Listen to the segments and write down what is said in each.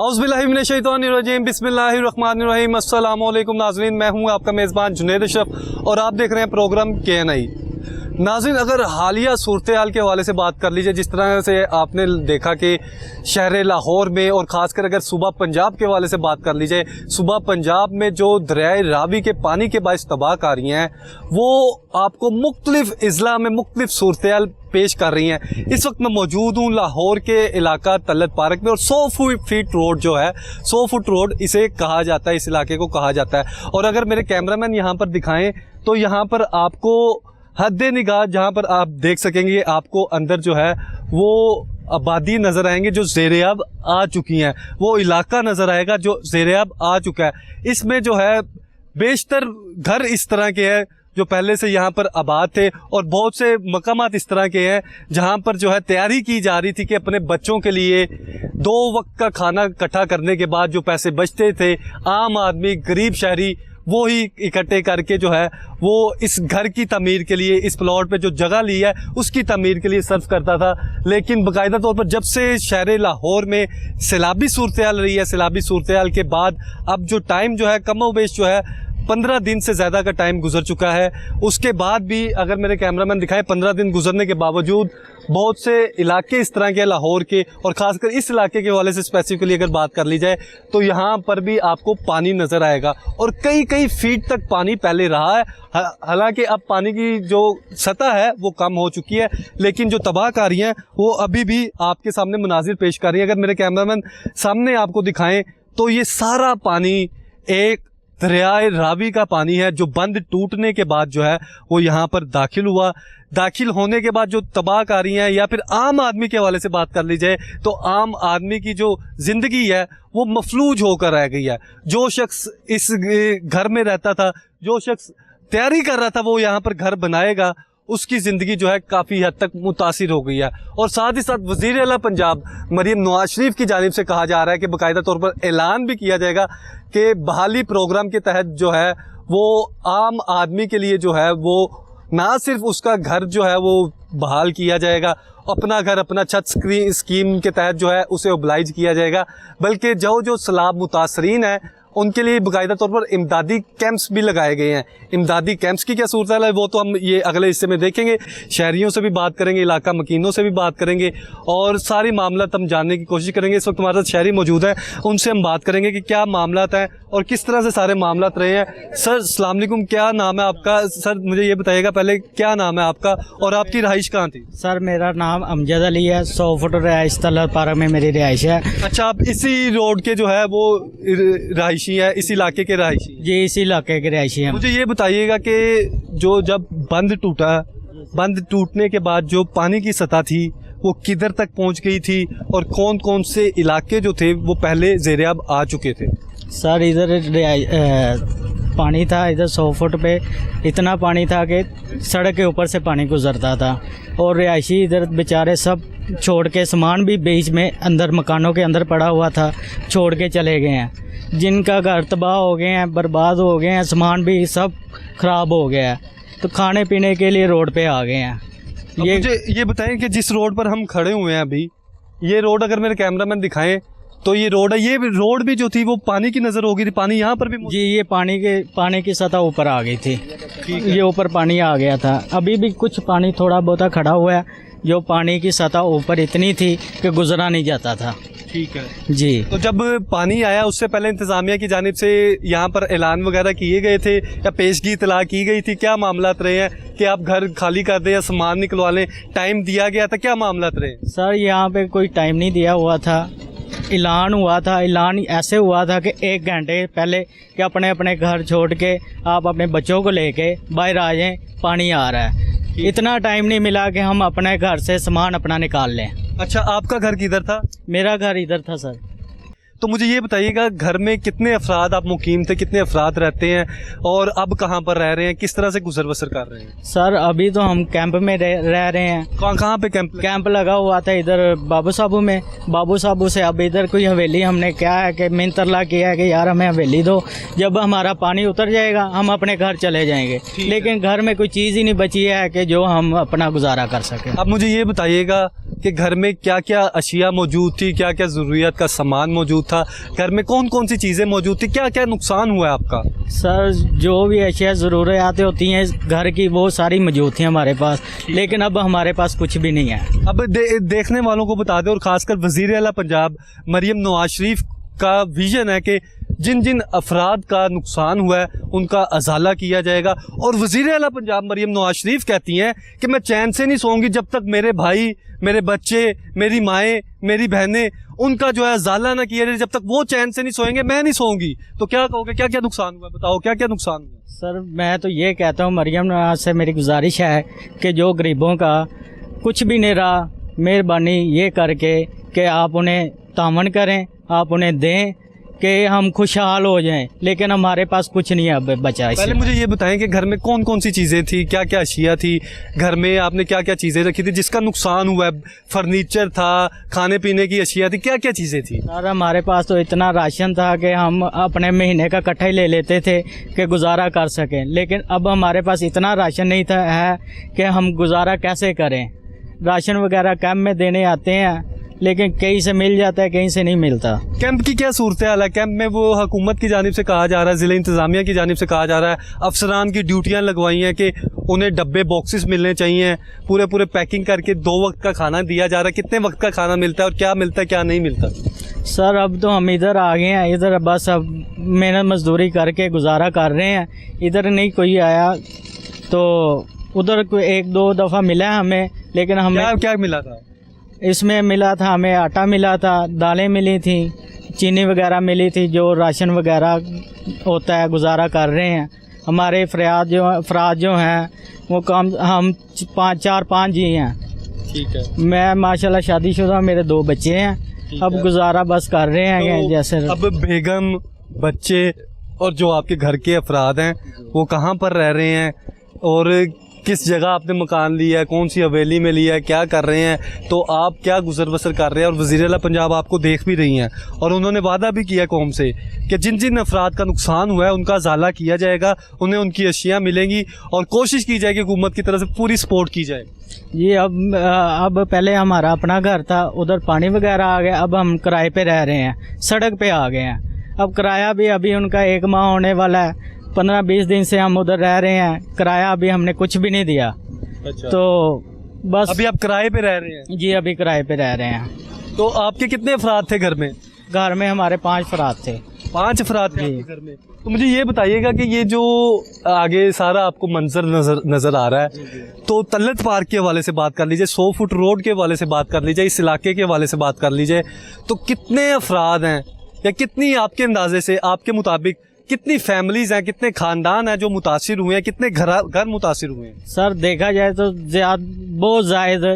औज़ुबिल्लाहिमिनश्शैतानिर्रजीम बिस्मिल्लाहिर्रहमानिर्रहीम अस्सलामु अलैकुम नाज़रीन, मैं हूं आपका मेज़बान जुनैद अशरफ और आप देख रहे हैं प्रोग्राम KNI। नाज़रीन, अगर हालिया सूरत हाल के हवाले से बात कर लीजिए, जिस तरह से आपने देखा कि शहर लाहौर में और ख़ासकर अगर सूबा पंजाब के हवाले से बात कर लीजिए, सूबा पंजाब में जो दरियाए रावी के पानी के बाइस तबाहकारियाँ हैं वो आपको मुख्तलिफ़ अज़ला में मुख्तलिफ़ सूरत हाल पेश कर रही हैं। इस वक्त मैं मौजूद हूँ लाहौर के इलाका तलत पार्क में और 100 फीट रोड जो है, 100 फुट रोड इसे कहा जाता है, इस इलाके को कहा जाता है। और अगर मेरे कैमरामैन यहाँ पर दिखाएं तो यहाँ पर आपको हद्दे निगाह जहाँ पर आप देख सकेंगे, आपको अंदर जो है वो आबादी नज़र आएंगे जो ज़ेर-ए-आब आ चुकी हैं, वो इलाका नज़र आएगा जो ज़ेर-ए-आब आ चुका है। इसमें जो है बेशतर घर इस तरह के हैं जो पहले से यहाँ पर आबाद थे और बहुत से मकामात इस तरह के हैं जहाँ पर जो है तैयारी की जा रही थी कि अपने बच्चों के लिए 2 वक्त का खाना इकट्ठा करने के बाद जो पैसे बचते थे, आम आदमी गरीब शहरी वो ही इकट्ठे करके जो है वो इस घर की तमीर के लिए, इस प्लॉट पे जो जगह ली है उसकी तमीर के लिए सर्व करता था। लेकिन बाकायदा तौर पर जब से शहर लाहौर में सैलाबी सूरत हाल रही है, सैलाबी सूरत हाल के बाद अब जो टाइम जो है कमोबेश जो है 15 दिन से ज़्यादा का टाइम गुजर चुका है। उसके बाद भी अगर मेरे कैमरामैन दिखाएं, 15 दिन गुजरने के बावजूद बहुत से इलाके इस तरह के लाहौर के और ख़ासकर इस इलाके के हवाले से स्पेसिफिकली अगर बात कर ली जाए तो यहाँ पर भी आपको पानी नज़र आएगा और कई फीट तक पानी पहले रहा है। हालांकि अब पानी की जो सतह है वो कम हो चुकी है, लेकिन जो तबाहकारी हैं वो अभी भी आपके सामने मुनाजिर पेश कर रही है। अगर मेरे कैमरामैन सामने आपको दिखाएँ तो ये सारा पानी एक दरियाए रावी का पानी है जो बंद टूटने के बाद जो है वो यहाँ पर दाखिल हुआ। दाखिल होने के बाद जो तबाहकारी हैं, या फिर आम आदमी के हवाले से बात कर ली जाए तो आम आदमी की जो ज़िंदगी है वो मफलूज होकर रह गई है। जो शख्स इस घर में रहता था, जो शख्स तैयारी कर रहा था वो यहाँ पर घर बनाएगा, उसकी ज़िंदगी जो है काफ़ी हद तक मुतासिर हो गई है। और साथ ही साथ वज़ीर आला पंजाब मरीम नवाज शरीफ की जानिब से कहा जा रहा है कि बाकायदा तौर पर ऐलान भी किया जाएगा कि बहाली प्रोग्राम के तहत जो है वो आम आदमी के लिए जो है वो ना सिर्फ उसका घर जो है वो बहाल किया जाएगा, अपना घर अपना छत स्कीम के तहत जो है उसे ओबलाइज किया जाएगा, बल्कि जो सैलाब मुतासरीन है उनके लिए बाकायदा तौर पर इमदादी कैंप्स भी लगाए गए हैं। इमदादी कैंप्स की क्या सूरत है वो तो हम ये अगले हिस्से में देखेंगे। शहरियों से भी बात करेंगे, इलाका मकीनों से भी बात करेंगे और सारी मामला हम जानने की कोशिश करेंगे। इस वक्त हमारे साथ शहरी मौजूद हैं, उनसे हम बात करेंगे कि क्या मामला हैं और किस तरह से सारे मामला रहे हैं। सर अस्सलाम वालेकुम, क्या नाम है आपका? सर मुझे ये बताइएगा पहले क्या नाम है आपका और आपकी रहाइश कहाँ थी? सर मेरा नाम अमजद अली है, 100 फुट रहाइश तलत पार्क में मेरी रहाइश है। अच्छा, आप इसी रोड के जो है वो रहायशी है, इस इलाके के रहायशी? जी, इसी इलाके के रहायशी हैं। मुझे ये बताइएगा कि जो जब बंद टूटा, बंद टूटने के बाद जो पानी की सतह थी वो किधर तक पहुंच गई थी और कौन कौन से इलाके जो थे वो पहले ज़ेर-ए-आब आ चुके थे? सर इधर पानी था, इधर 100 फुट पे इतना पानी था कि सड़क के ऊपर से पानी गुजरता था और रिहायशी इधर बेचारे सब छोड़ के, सामान भी बीच में अंदर मकानों के अंदर पड़ा हुआ था, छोड़ के चले गए हैं। जिनका घर तबाह हो गए हैं, बर्बाद हो गए हैं, सामान भी सब ख़राब हो गया है, तो खाने पीने के लिए रोड पे आ गए हैं। मुझे ये बताएं कि जिस रोड पर हम खड़े हुए हैं अभी, ये रोड अगर मेरे कैमरामैन दिखाएं तो ये रोड है, ये रोड भी जो थी वो पानी की नज़र हो गई थी। पानी यहाँ पर भी? जी, ये पानी की सतह ऊपर आ गई थी, ये ऊपर पानी आ गया था। अभी भी कुछ पानी थोड़ा बहुत खड़ा हुआ है, जो पानी की सतह ऊपर इतनी थी कि गुजरा नहीं जाता था। ठीक है जी। तो जब पानी आया उससे पहले इंतज़ामिया की जानिब से यहाँ पर ऐलान वगैरह किए गए थे या पेशगी इतला की गई थी? क्या मामला रहे हैं कि आप घर खाली कर दें या सामान निकलवा लें? टाइम दिया गया था? क्या मामला रहे? सर यहाँ पे कोई टाइम नहीं दिया हुआ था, ऐलान हुआ था। ऐलान ऐसे हुआ था कि 1 घंटे पहले कि अपने अपने घर छोड़ के आप अपने बच्चों को लेके बाहर आ जाएं, पानी आ रहा है। इतना टाइम नहीं मिला कि हम अपने घर से सामान अपना निकाल लें। अच्छा, आपका घर किधर था? मेरा घर इधर था सर। तो मुझे ये बताइएगा घर में कितने अफराद आप मुकीम थे, कितने अफराद रहते हैं और अब कहाँ पर रह रहे हैं, किस तरह से गुजर बसर कर रहे हैं? सर अभी तो हम कैंप में रह रहे हैं। कहाँ पे कैंप लगा हुआ था? इधर बाबू साहबू में। बाबू साहबू से अब इधर कोई हवेली हमने क्या है कि मिनतरला किया है कि यार हमें हवेली दो, जब हमारा पानी उतर जाएगा हम अपने घर चले जाएंगे। लेकिन घर में कोई चीज़ ही नहीं बची है कि जो हम अपना गुजारा कर सकें। अब मुझे ये बताइएगा कि घर में क्या क्या अशिया मौजूद थी, क्या क्या ज़रूरियात का सामान मौजूद था, घर में कौन कौन सी चीज़ें मौजूद थी, क्या क्या नुकसान हुआ है आपका? सर जो भी अशिया ज़रूरियात होती हैं घर की वो सारी मौजूद थी हमारे पास, लेकिन अब हमारे पास कुछ भी नहीं है। अब देखने वालों को बता दें, और ख़ासकर वज़ीर आला पंजाब मरीम नवाज शरीफ का विज़न है कि जिन जिन अफराद का नुकसान हुआ है उनका अजाला किया जाएगा। और वज़ीर आला पंजाब मरीम नवाज शरीफ कहती हैं कि मैं चैन से नहीं सोऊंगी जब तक मेरे भाई, मेरे बच्चे, मेरी माएँ, मेरी बहनें, उनका जो है अजाला ना किया जाए, जब तक वो चैन से नहीं सोएंगे मैं नहीं सोऊंगी। तो क्या कहोगे, क्या क्या नुकसान हुआ, बताओ क्या क्या नुकसान हुआ? सर मैं तो ये कहता हूँ, मरियम नवाज से मेरी गुजारिश है कि जो गरीबों का कुछ भी नहीं रहा, मेहरबानी ये करके कि आप उन्हें तामन करें, आप उन्हें दें कि हम खुशहाल हो जाएं, लेकिन हमारे पास कुछ नहीं है अब बचा। पहले मुझे ये बताएं कि घर में कौन कौन सी चीज़ें थी, क्या क्या अशिया थी घर में, आपने क्या क्या चीज़ें रखी थी जिसका नुकसान हुआ है? फर्नीचर था, खाने पीने की अशिया थी, क्या क्या चीज़ें थी? सर हमारे पास तो इतना राशन था कि हम अपने महीने का इकट्ठा ही ले लेते थे कि गुजारा कर सकें, लेकिन अब हमारे पास इतना राशन नहीं था है कि हम गुजारा कैसे करें। राशन वगैरह कैंप में देने आते हैं, लेकिन कहीं से मिल जाता है, कहीं से नहीं मिलता। कैंप की क्या सूरत हाल है? कैंप में वो हुकूमत की जानिब से कहा जा रहा है, ज़िला इंतज़ामिया की जानिब से कहा जा रहा है, अफसरान की ड्यूटियां लगवाई हैं कि उन्हें डब्बे बॉक्सेस मिलने चाहिए, पूरे पूरे पैकिंग करके 2 वक्त का खाना दिया जा रहा है। कितने वक्त का खाना मिलता है और क्या मिलता है, क्या नहीं मिलता? सर अब तो हम इधर आ गए हैं, इधर बस अब मेहनत मजदूरी करके गुजारा कर रहे हैं, इधर नहीं कोई आया। तो उधर कोई 1-2 दफ़ा मिला है हमें, लेकिन हमें क्या मिला था? इसमें मिला था हमें आटा मिला था, दालें मिली थी, चीनी वगैरह मिली थी, जो राशन वगैरह होता है गुजारा कर रहे हैं। हमारे अफराद जो हैं वो कम, हम 4-5 जी हैं। ठीक है। मैं माशाल्लाह शादीशुदा, मेरे 2 बच्चे हैं, अब गुजारा बस कर रहे हैं। तो जैसे अब बेगम, बच्चे और जो आपके घर के अफराद हैं वो कहाँ पर रह रहे हैं और किस जगह आपने मकान लिया है, कौन सी हवेली में लिया है, क्या कर रहे हैं, तो आप क्या गुजर बसर कर रहे हैं? और वज़ीर आला पंजाब आपको देख भी रही हैं और उन्होंने वादा भी किया कौम से कि जिन जिन अफराद का नुकसान हुआ है उनका अजाला किया जाएगा, उन्हें उनकी अशियाँ मिलेंगी और कोशिश की जाएगी हुकूमत की तरफ से पूरी सपोर्ट की जाए। ये अब पहले हमारा अपना घर था, उधर पानी वगैरह आ गया, अब हम किराए पे रह रहे हैं, सड़क पे आ गए हैं। अब किराया भी अभी उनका 1 माह होने वाला है, 15-20 दिन से हम उधर रह रहे हैं, किराया अभी हमने कुछ भी नहीं दिया। अच्छा। तो बस अभी आप किराए पे रह रहे हैं? जी अभी किराए पे रह रहे हैं। तो आपके कितने अफराद थे घर में? घर में हमारे 5 अफराद थे। 5 अफराद थे आपके घर में? तो मुझे ये बताइएगा कि ये जो आगे सारा आपको मंजर नजर आ रहा है, तो तलत पार्क के हवाले से बात कर लीजिए, 100 फुट रोड के हवाले से बात कर लीजिए, इस इलाके के हवाले से बात कर लीजिए, तो कितने अफराद हैं या कितनी आपके अंदाजे से, आपके मुताबिक कितनी फैमिलीज हैं, कितने खानदान हैं जो मुतासिर हुए हैं, कितने घर मुतासिर हुए हैं? सर देखा जाए तो बहुत ज़्यादा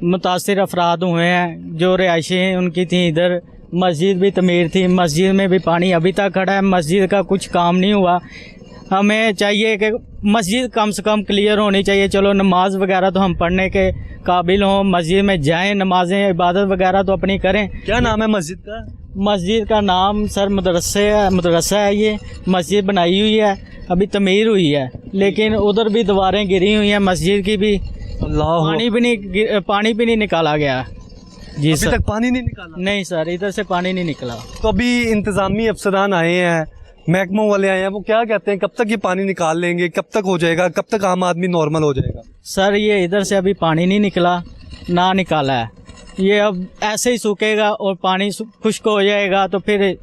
मुतासिर अफराद हुए हैं। जो रिहायशें उनकी थी, इधर मस्जिद भी तमीर थी, मस्जिद में भी पानी अभी तक खड़ा है, मस्जिद का कुछ काम नहीं हुआ। हमें चाहिए कि मस्जिद कम से कम क्लियर होनी चाहिए। चलो नमाज वगैरह तो हम पढ़ने के काबिल हों, मस्जिद में जाएं, नमाजें इबादत वगैरह तो अपनी करें। क्या नाम है मस्जिद का? मस्जिद का नाम सर मदरसा है। ये मस्जिद बनाई हुई है, अभी तमीर हुई है, लेकिन उधर भी दीवारें गिरी हुई हैं मस्जिद की भी, पानी भी नहीं निकाला गया। जी अभी सर तक पानी नहीं निकाला? नहीं सर, इधर से पानी नहीं निकला। तो अभी इंतजामी अफसरान आए हैं, महकमों वाले आए हैं, वो क्या कहते हैं, कब तक ये पानी निकाल लेंगे, कब तक हो जाएगा, कब तक आम आदमी नॉर्मल हो जाएगा? सर ये इधर से अभी पानी नहीं निकला, ना निकाला है, ये अब ऐसे ही सूखेगा और पानी खुश्क हो जाएगा तो फिर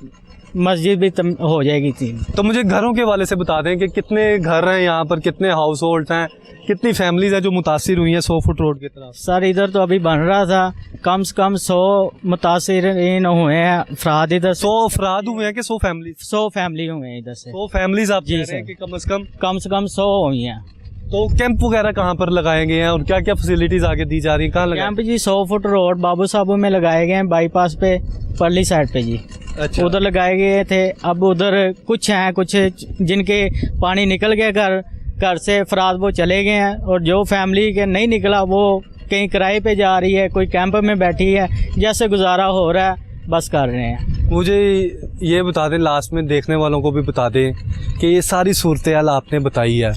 मस्जिद भी हो जाएगी थी। तो मुझे घरों के वाले से बता दें कि कितने घर हैं यहाँ पर, कितने हाउस होल्ड हैं, कितनी फैमिलीज हैं जो मुतासिर हुई हैं 100 फुट रोड की तरफ? सर इधर तो अभी बन रहा था, कम से कम 100 मुतासिरीन हुए हैं अफराद इधर। 100 अफराद हुए हैं कि 100 फैमिली? 100 फैमिली हुए हैं इधर से। 100 फैमिलीज आप जी कह रहे हैं कि कम से कम 100 हुई हैं। तो कैंप वगैरह कहाँ पर लगाए गए हैं और क्या क्या फैसिलिटीज आगे दी जा रही हैं, कहाँ लगाए? कैंप जी 100 फुट रोड बाबू साहबू में लगाए गए हैं, बाईपास पे परली साइड पे जी। अच्छा। उधर लगाए गए थे। अब उधर कुछ हैं, कुछ जिनके पानी निकल गए घर से अफराद वो चले गए हैं, और जो फैमिली के नहीं निकला वो कहीं किराए पे जा रही है, कोई कैंप में बैठी है, जैसे गुजारा हो रहा है बस कर रहे हैं। मुझे ये बता दें, लास्ट में देखने वालों को भी बता दें कि ये सारी सूरत हाल आपने बताई है,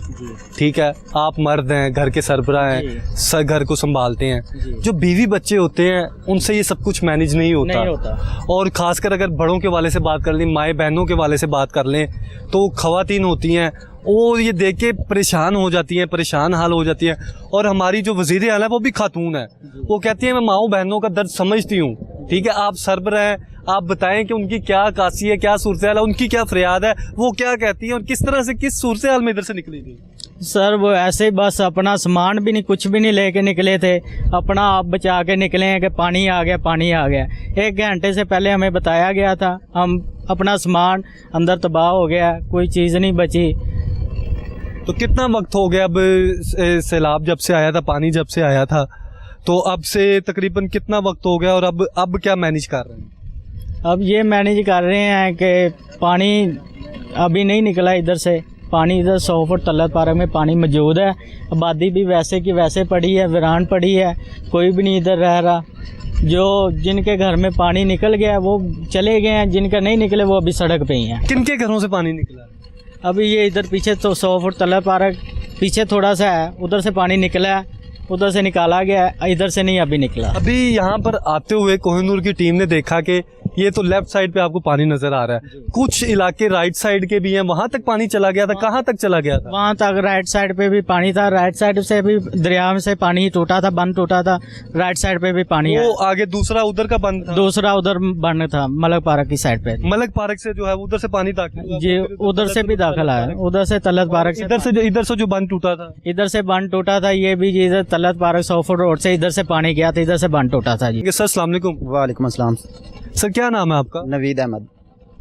ठीक है, आप मर्द हैं, घर के सरबराह हैं, घर को संभालते हैं, जो बीवी बच्चे होते हैं उनसे ये सब कुछ मैनेज नहीं होता। और ख़ासकर अगर बड़ों के वाले से बात कर लें, माएँ बहनों के वाले से बात कर लें, तो ख़वातीन होती हैं वो ये देख के परेशान हो जाती हैं, परेशान हाल हो जाती हैं। और हमारी जो वज़ीर आला है वो भी खातून है, वो कहती हैं मैं माओ बहनों का दर्द समझती हूँ, ठीक है, आप सरबराह हैं, आप बताएं कि उनकी क्या कासी है, क्या सूरत हाल है, उनकी क्या फरियाद है, वो क्या कहती हैं और किस तरह से, किस सूरत हाल में इधर से निकली थी। सर वो ऐसे ही बस अपना सामान भी नहीं, कुछ भी नहीं लेके निकले थे, अपना आप बचा के निकले हैं कि पानी आ गया, पानी आ गया। 1 घंटे से पहले हमें बताया गया था, हम अपना सामान अंदर तबाह हो गया, कोई चीज़ नहीं बची। तो कितना वक्त हो गया अब सैलाब जब से आया था, पानी जब से आया था, तो अब से तकरीबन कितना वक्त हो गया और अब क्या मैनेज कर रहे हैं? अब ये मैनेज कर रहे हैं कि पानी अभी नहीं निकला इधर से, पानी इधर 100 फुट तलत पार्क में पानी मौजूद है, आबादी भी वैसे की वैसे पड़ी है, वीरान पड़ी है, कोई भी नहीं इधर रह रहा। जो जिनके घर में पानी निकल गया वो चले गए हैं, जिनका नहीं निकले वो अभी सड़क पे ही हैं। किनके घरों से पानी निकला? अभी ये इधर पीछे तो 100 फुट तलत पार्क पीछे थोड़ा सा है, उधर से पानी निकला है, उधर से निकाला गया, इधर से नहीं अभी निकला। अभी यहाँ पर आते हुए कोहिनूर की टीम ने देखा कि ये तो लेफ्ट साइड पे आपको पानी नजर आ रहा है, कुछ इलाके राइट साइड के भी हैं, वहां तक पानी चला गया था। कहाँ तक चला गया था? वहाँ तक राइट साइड पे भी पानी था, राइट साइड से भी दरिया में से पानी टूटा था, बंद टूटा था, राइट साइड पे भी पानी वो आगे दूसरा उधर का बंद था, दूसरा उधर बंद था, मलक पार्क की साइड पे। मलक पार्क से जो है उधर से पानी दाखिल, जी उधर से भी दाखिल आया, उधर से तलत पार्क इधर से जो बंद टूटा था, इधर से बंद टूटा था, ये भी इधर तलत पार्क 100 फुट रोड से इधर से पानी गया था, इधर से बंद टूटा था। जी सर अस्सलाम वालेकुम। वालेकुम अस्सलाम। सर क्या नाम है आपका? नवीद अहमद।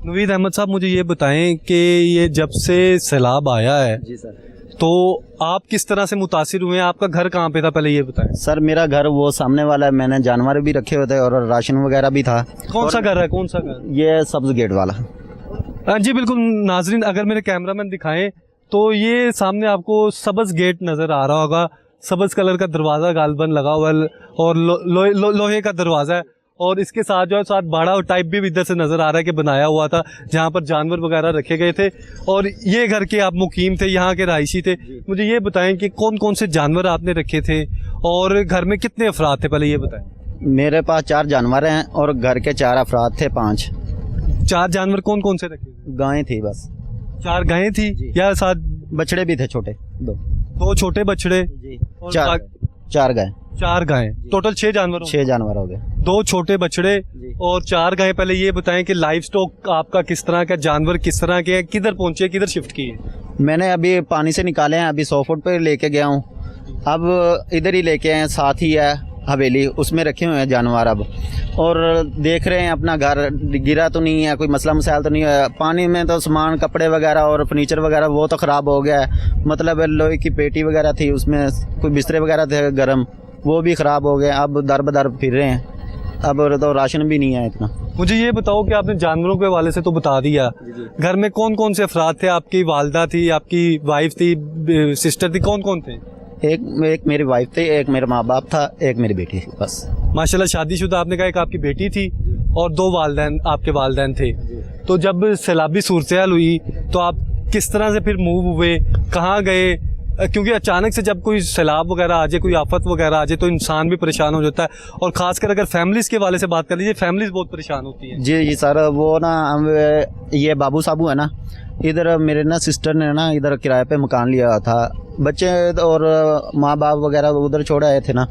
नवीद अहमद साहब, मुझे ये बताएं कि ये जब से सैलाब आया है जी सर, तो आप किस तरह से मुतासिर हुए हैं? आपका घर कहाँ पे था, पहले ये बताएं। सर मेरा घर वो सामने वाला है, मैंने जानवर भी रखे हुए थे और राशन वगैरह भी था। कौन सा घर है, कौन सा घर? ये सब्ज गेट वाला। हाँ जी बिल्कुल नाजरीन, अगर मेरे कैमरामैन दिखाएं तो ये सामने आपको सब्ज गेट नज़र आ रहा होगा, सब्ज कलर का दरवाज़ा गालबन लगा हुआ है और लोहे का दरवाज़ा है, और इसके साथ जो है साथ बाड़ा टाइप भी इधर से नज़र आ रहा है कि बनाया हुआ था, जहाँ पर जानवर वगैरह रखे गए थे। और ये घर के आप मुकीम थे, यहाँ के रहायशी थे। मुझे ये बताएं कि कौन कौन से जानवर आपने रखे थे और घर में कितने अफराद थे, पहले ये बताएं। मेरे पास 4 जानवर हैं और घर के 4 अफराद थे, 5। 4 जानवर कौन कौन से रखे? गायें थी बस। 4 गायें थी या साथ बछड़े भी थे छोटे, 2 छोटे बछड़े जी, और 4 गायें। 4 गायें, टोटल 6 जानवर? 6 जानवर हो गए, 2 छोटे बछड़े और 4 गायें। पहले ये बताएं कि लाइव स्टॉक आपका किस तरह का, जानवर किस तरह के हैं, किधर पहुंचे, किधर शिफ्ट किए? मैंने अभी पानी से निकाले हैं, अभी 100 फुट पे लेके गया हूँ, अब इधर ही लेके आए, साथ ही है हवेली, उसमें रखे हुए हैं जानवर अब। और देख रहे हैं अपना घर गिरा तो नहीं है, कोई मसला मसाइल तो नहीं है। पानी में तो सामान कपड़े वगैरह और फर्नीचर वगैरह वो तो ख़राब हो गया है, मतलब लोहे की पेटी वगैरह थी, उसमें कोई बिस्तरे वगैरह थे गर्म, वो भी ख़राब हो गए। अब दर बदर फिर रहे हैं, अब तो राशन भी नहीं है इतना। मुझे ये बताओ कि आपने जानवरों के हवाले से तो बता दिया, घर में कौन कौन से अफराद थे? आपकी वालदा थी, आपकी वाइफ थी, सिस्टर थी, कौन कौन थे? एक मेरी वाइफ थी, एक मेरा माँ बाप था, एक मेरी बेटी थी बस। माशाल्लाह शादीशुदा आपने कहा, एक आपकी बेटी थी और 2 वालदैन, आपके वालदैन थे। तो जब सैलाबी सूरत हाल हुई तो आप किस तरह से फिर मूव हुए, कहाँ गए? क्योंकि अचानक से जब कोई सैलाब वगैरह आ जाए, कोई आफत वगैरह आ जाए तो इंसान भी परेशान हो जाता है, और ख़ासकर अगर फैमिलीज़ के वाले से बात कर लीजिए, फैमिलीज़ बहुत परेशान होती हैं। जी सर, वो ना हम ये बाबू साबू है ना, इधर मेरे ना सिस्टर ने ना इधर किराए पे मकान लिया था, बच्चे और माँ बाप वगैरह उधर छोड़े आए थे ना,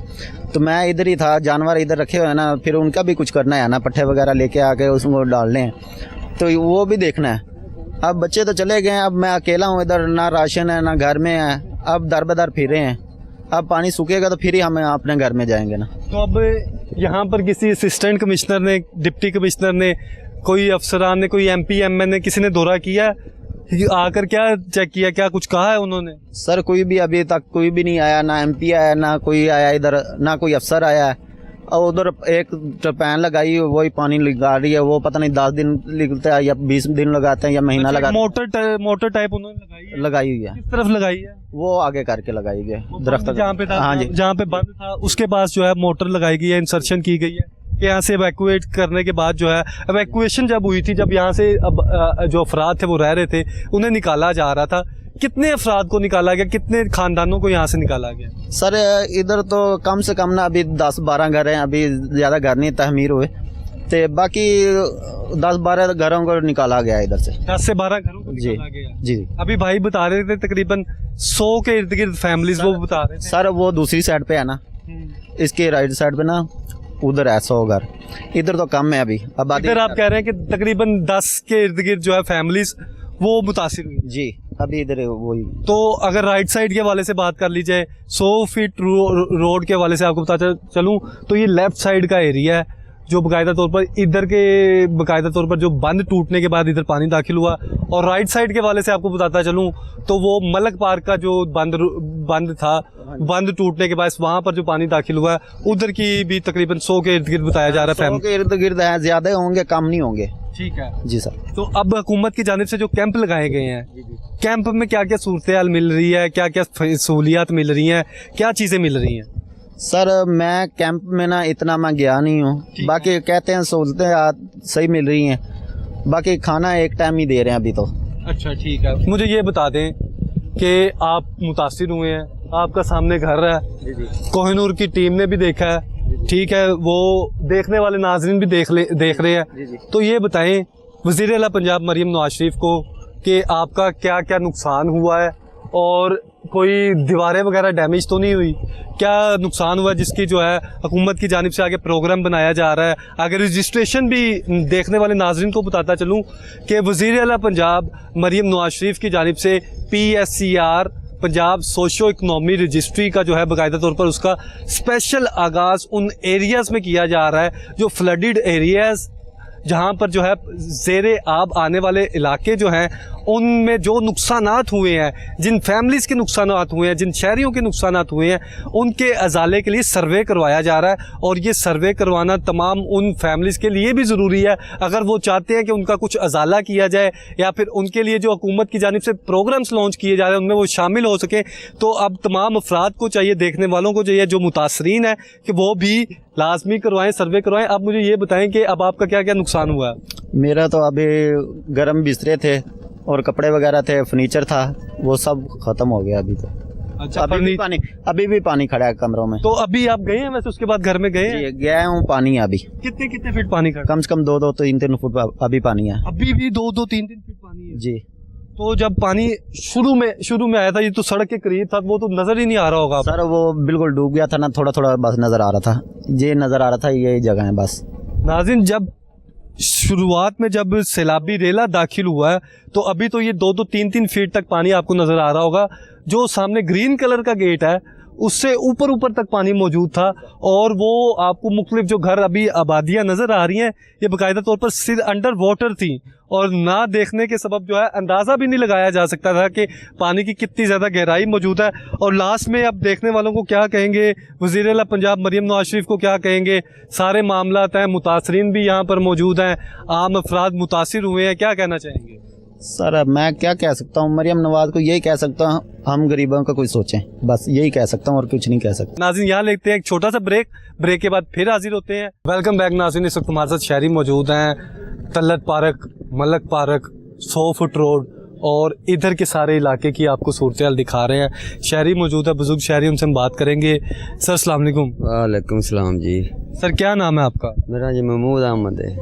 तो मैं इधर ही था, जानवर इधर रखे हुए हैं ना, फिर उनका भी कुछ करना है ना, पट्ठे वगैरह लेके आके उसको डालने हैं, तो वो भी देखना है। अब बच्चे तो चले गए, अब मैं अकेला हूँ इधर, ना राशन है ना घर में है, अब दर बदर फिर रहे हैं। अब पानी सूखेगा तो फिर ही हम अपने घर में जाएंगे ना। तो अब यहाँ पर किसी असिस्टेंट कमिश्नर ने, डिप्टी कमिश्नर ने, कोई अफसरान ने, कोई MP MN ने, किसी ने दौरा किया आकर, क्या चेक किया, क्या कुछ कहा है उन्होंने? सर कोई भी अभी तक कोई भी नहीं आया, ना MP आया, ना कोई आया इधर, ना कोई अफसर आया है। और उधर एक टरपैन लगाई, वही पानी लगा रही है, वो पता नहीं 10 दिन लगता है या 20 दिन लगाते हैं या महीना लगाते हैं। मोटर टाइप उन्होंने लगाई हुई है। किस तरफ लगाई है? वो आगे करके लगाई गई दरख्त जहाँ पे था, हाँ जी, जहाँ पे बंद था उसके पास जो है मोटर लगाई गई है, इंसर्शन की गई है, कि यहाँ से एवैक्यूएट करने के बाद जो है, एवैक्यूएशन जब हुई थी, जब यहाँ से अब जो अफराद थे वो रह रहे थे, उन्हें निकाला जा रहा था, कितने अफराद को निकाला गया, कितने खानदानों को यहाँ से निकाला गया? सर इधर तो कम से कम ना अभी 10-12 घर हैं, अभी ज़्यादा घर नहीं तहमीर हुए, तो बाकी 10-12 घरों को निकाला गया इधर से। 10 से 12 घरों को जी निकाला गया। जी। अभी भाई बता रहे थे तकरीबन 100 के इर्द गिर्द फैमिलीज वो बता रहे थे। सर वो दूसरी साइड पे है ना, इसके राइट साइड पे ना, उधर है 100 घर, इधर तो कम है अभी आबादी। इधर आप कह रहे हैं कि तकरीबन 10 के इर्द गिर्द जो है फैमिलीज वो मुतासिर हुई। जी अभी इधर वही। तो अगर राइट साइड के हवाले से बात कर ली जाए, 100 फीट रोड के हवाले से आपको बताता चलूँ तो ये लेफ्ट साइड का एरिया है जो बाकायदा तौर पर इधर के बाकायदा तौर पर जो बंद टूटने के बाद इधर पानी दाखिल हुआ, और राइट साइड के वाले से आपको बताता चलूँ तो वो मलक पार्क का जो बंद था, बंद टूटने के बाद वहाँ पर जो पानी दाखिल हुआ उधर की भी तकरीबन 100 के इर्द गिर्द बताया जा रहा है। 100 के इर्द गिर्द है, ज़्यादा होंगे कम नहीं होंगे। ठीक है जी सर। तो अब हुकूमत की जानिब से जो कैंप लगाए गए हैं, कैंप में क्या क्या सूरत हाल मिल रही है, क्या क्या सहूलियात मिल रही हैं, क्या चीज़ें मिल रही हैं? सर मैं कैंप में ना इतना मैं गया नहीं हूँ, बाकी कहते हैं सहूलतें सही मिल रही हैं, बाकी खाना एक टाइम ही दे रहे हैं अभी तो। अच्छा ठीक है, मुझे ये बता दें कि आप मुतासिर हुए हैं, आपका सामने घर है, कोहिनूर की टीम ने भी देखा है, ठीक है, वो देखने वाले नाजरीन भी देख रहे हैं, तो ये बताएं वज़ीर आला पंजाब मरियम नवाज शरीफ को कि आपका क्या क्या नुकसान हुआ है, और कोई दीवारें वगैरह डैमेज तो नहीं हुई, क्या नुकसान हुआ जिसकी जो है हुकूमत की जानिब से आगे प्रोग्राम बनाया जा रहा है? अगर रजिस्ट्रेशन भी देखने वाले नाजरीन को बताता चलूँ कि वज़ीर आला पंजाब मरियम नवाज शरीफ की जानिब से PSCR Punjab socio economy registry का जो है बाकायदा तौर पर उसका स्पेशल आगाज़ उन एरियाज़ में किया जा रहा है जो फ्लडेड एरियाज़, जहाँ पर जो है ज़ेरे आब आने वाले इलाके जो हैं उनमें जो नुकसानात हुए हैं, जिन फैमिलीज़ के नुकसानात हुए हैं, जिन शहरियों के नुकसानात हुए हैं, उनके अजाले के लिए सर्वे करवाया जा रहा है, और ये सर्वे करवाना तमाम उन फैमिलीज़ के लिए भी ज़रूरी है। अगर वो चाहते हैं कि उनका कुछ अजाला किया जाए या फिर उनके लिए जो हुकूमत की जानिब से प्रोग्राम्स लॉन्च किए जा रहे हैं उनमें वो शामिल हो सके, तो अब तमाम अफराद को चाहिए, देखने वालों को चाहिए जो मुतासरीन है, कि वो भी लाजमी करवाएं, सर्वे करवाएं। अब मुझे ये बताएं कि अब आपका क्या क्या नुकसान हुआ है? मेरा तो अभी गर्म बिस्तरे थे और कपड़े वगैरह थे, फर्नीचर था, वो सब खत्म हो गया अभी तो। अच्छा, अभी भी पानी खड़ा है कमरों में। तो अभी आप गए हैं वैसे, उसके बाद घर में गए हैं? गया हूँ, पानी है अभी। कितने कितने फीट पानी खड़ा? कम से कम 2-3 फुट अभी पानी है। अभी भी 2-3 फीट पानी है जी। तो जब पानी शुरू में आया था, ये तो सड़क के करीब था, वो तो नजर ही नहीं आ रहा होगा सर, वो बिल्कुल डूब गया था ना, थोड़ा थोड़ा बस नजर आ रहा था, ये नजर आ रहा था, ये जगह है बस। नाज़रीन, जब शुरुआत में जब सैलाबी रेला दाखिल हुआ है तो अभी तो ये 2-3 फीट तक पानी आपको नज़र आ रहा होगा। जो सामने ग्रीन कलर का गेट है उससे ऊपर तक पानी मौजूद था, और वो आपको मुख्तलिफ जो घर अभी आबादियाँ नज़र आ रही हैं ये बाकायदा तौर पर सिर अंडर वाटर थी, और ना देखने के सबब जो है अंदाज़ा भी नहीं लगाया जा सकता था कि पानी की कितनी ज़्यादा गहराई मौजूद है। और लास्ट में अब देखने वालों को क्या कहेंगे, वज़ीर आला पंजाब मरियम नवाज शरीफ को क्या कहेंगे? सारे मामलात हैं, मुतासरीन भी यहाँ पर मौजूद हैं, आम अफराद मुतासिर हुए हैं, क्या कहना चाहेंगे? सर मैं क्या कह सकता हूँ, मरियम नवाज को यही कह सकता हूँ हम गरीबों का कोई सोचें, बस यही कह सकता हूँ और कुछ नहीं कह सकता। नाज़रीन, यहाँ लेते हैं एक छोटा सा ब्रेक के बाद फिर हाजिर होते हैं। वेलकम बैक नाज़रीन, इस वक्त हमारे साथ शहरी मौजूद हैं, Talat park, Malak park, 100 foot road और इधर के सारे इलाके की आपको सूरत हाल दिखा रहे हैं। शहरी मौजूद है, बुजुर्ग शहरी, उनसे हम बात करेंगे। सर अस्सलाम वालेकुम। वालेकुम सलाम जी। सर क्या नाम है आपका? मेरा जी महमूद अहमद है।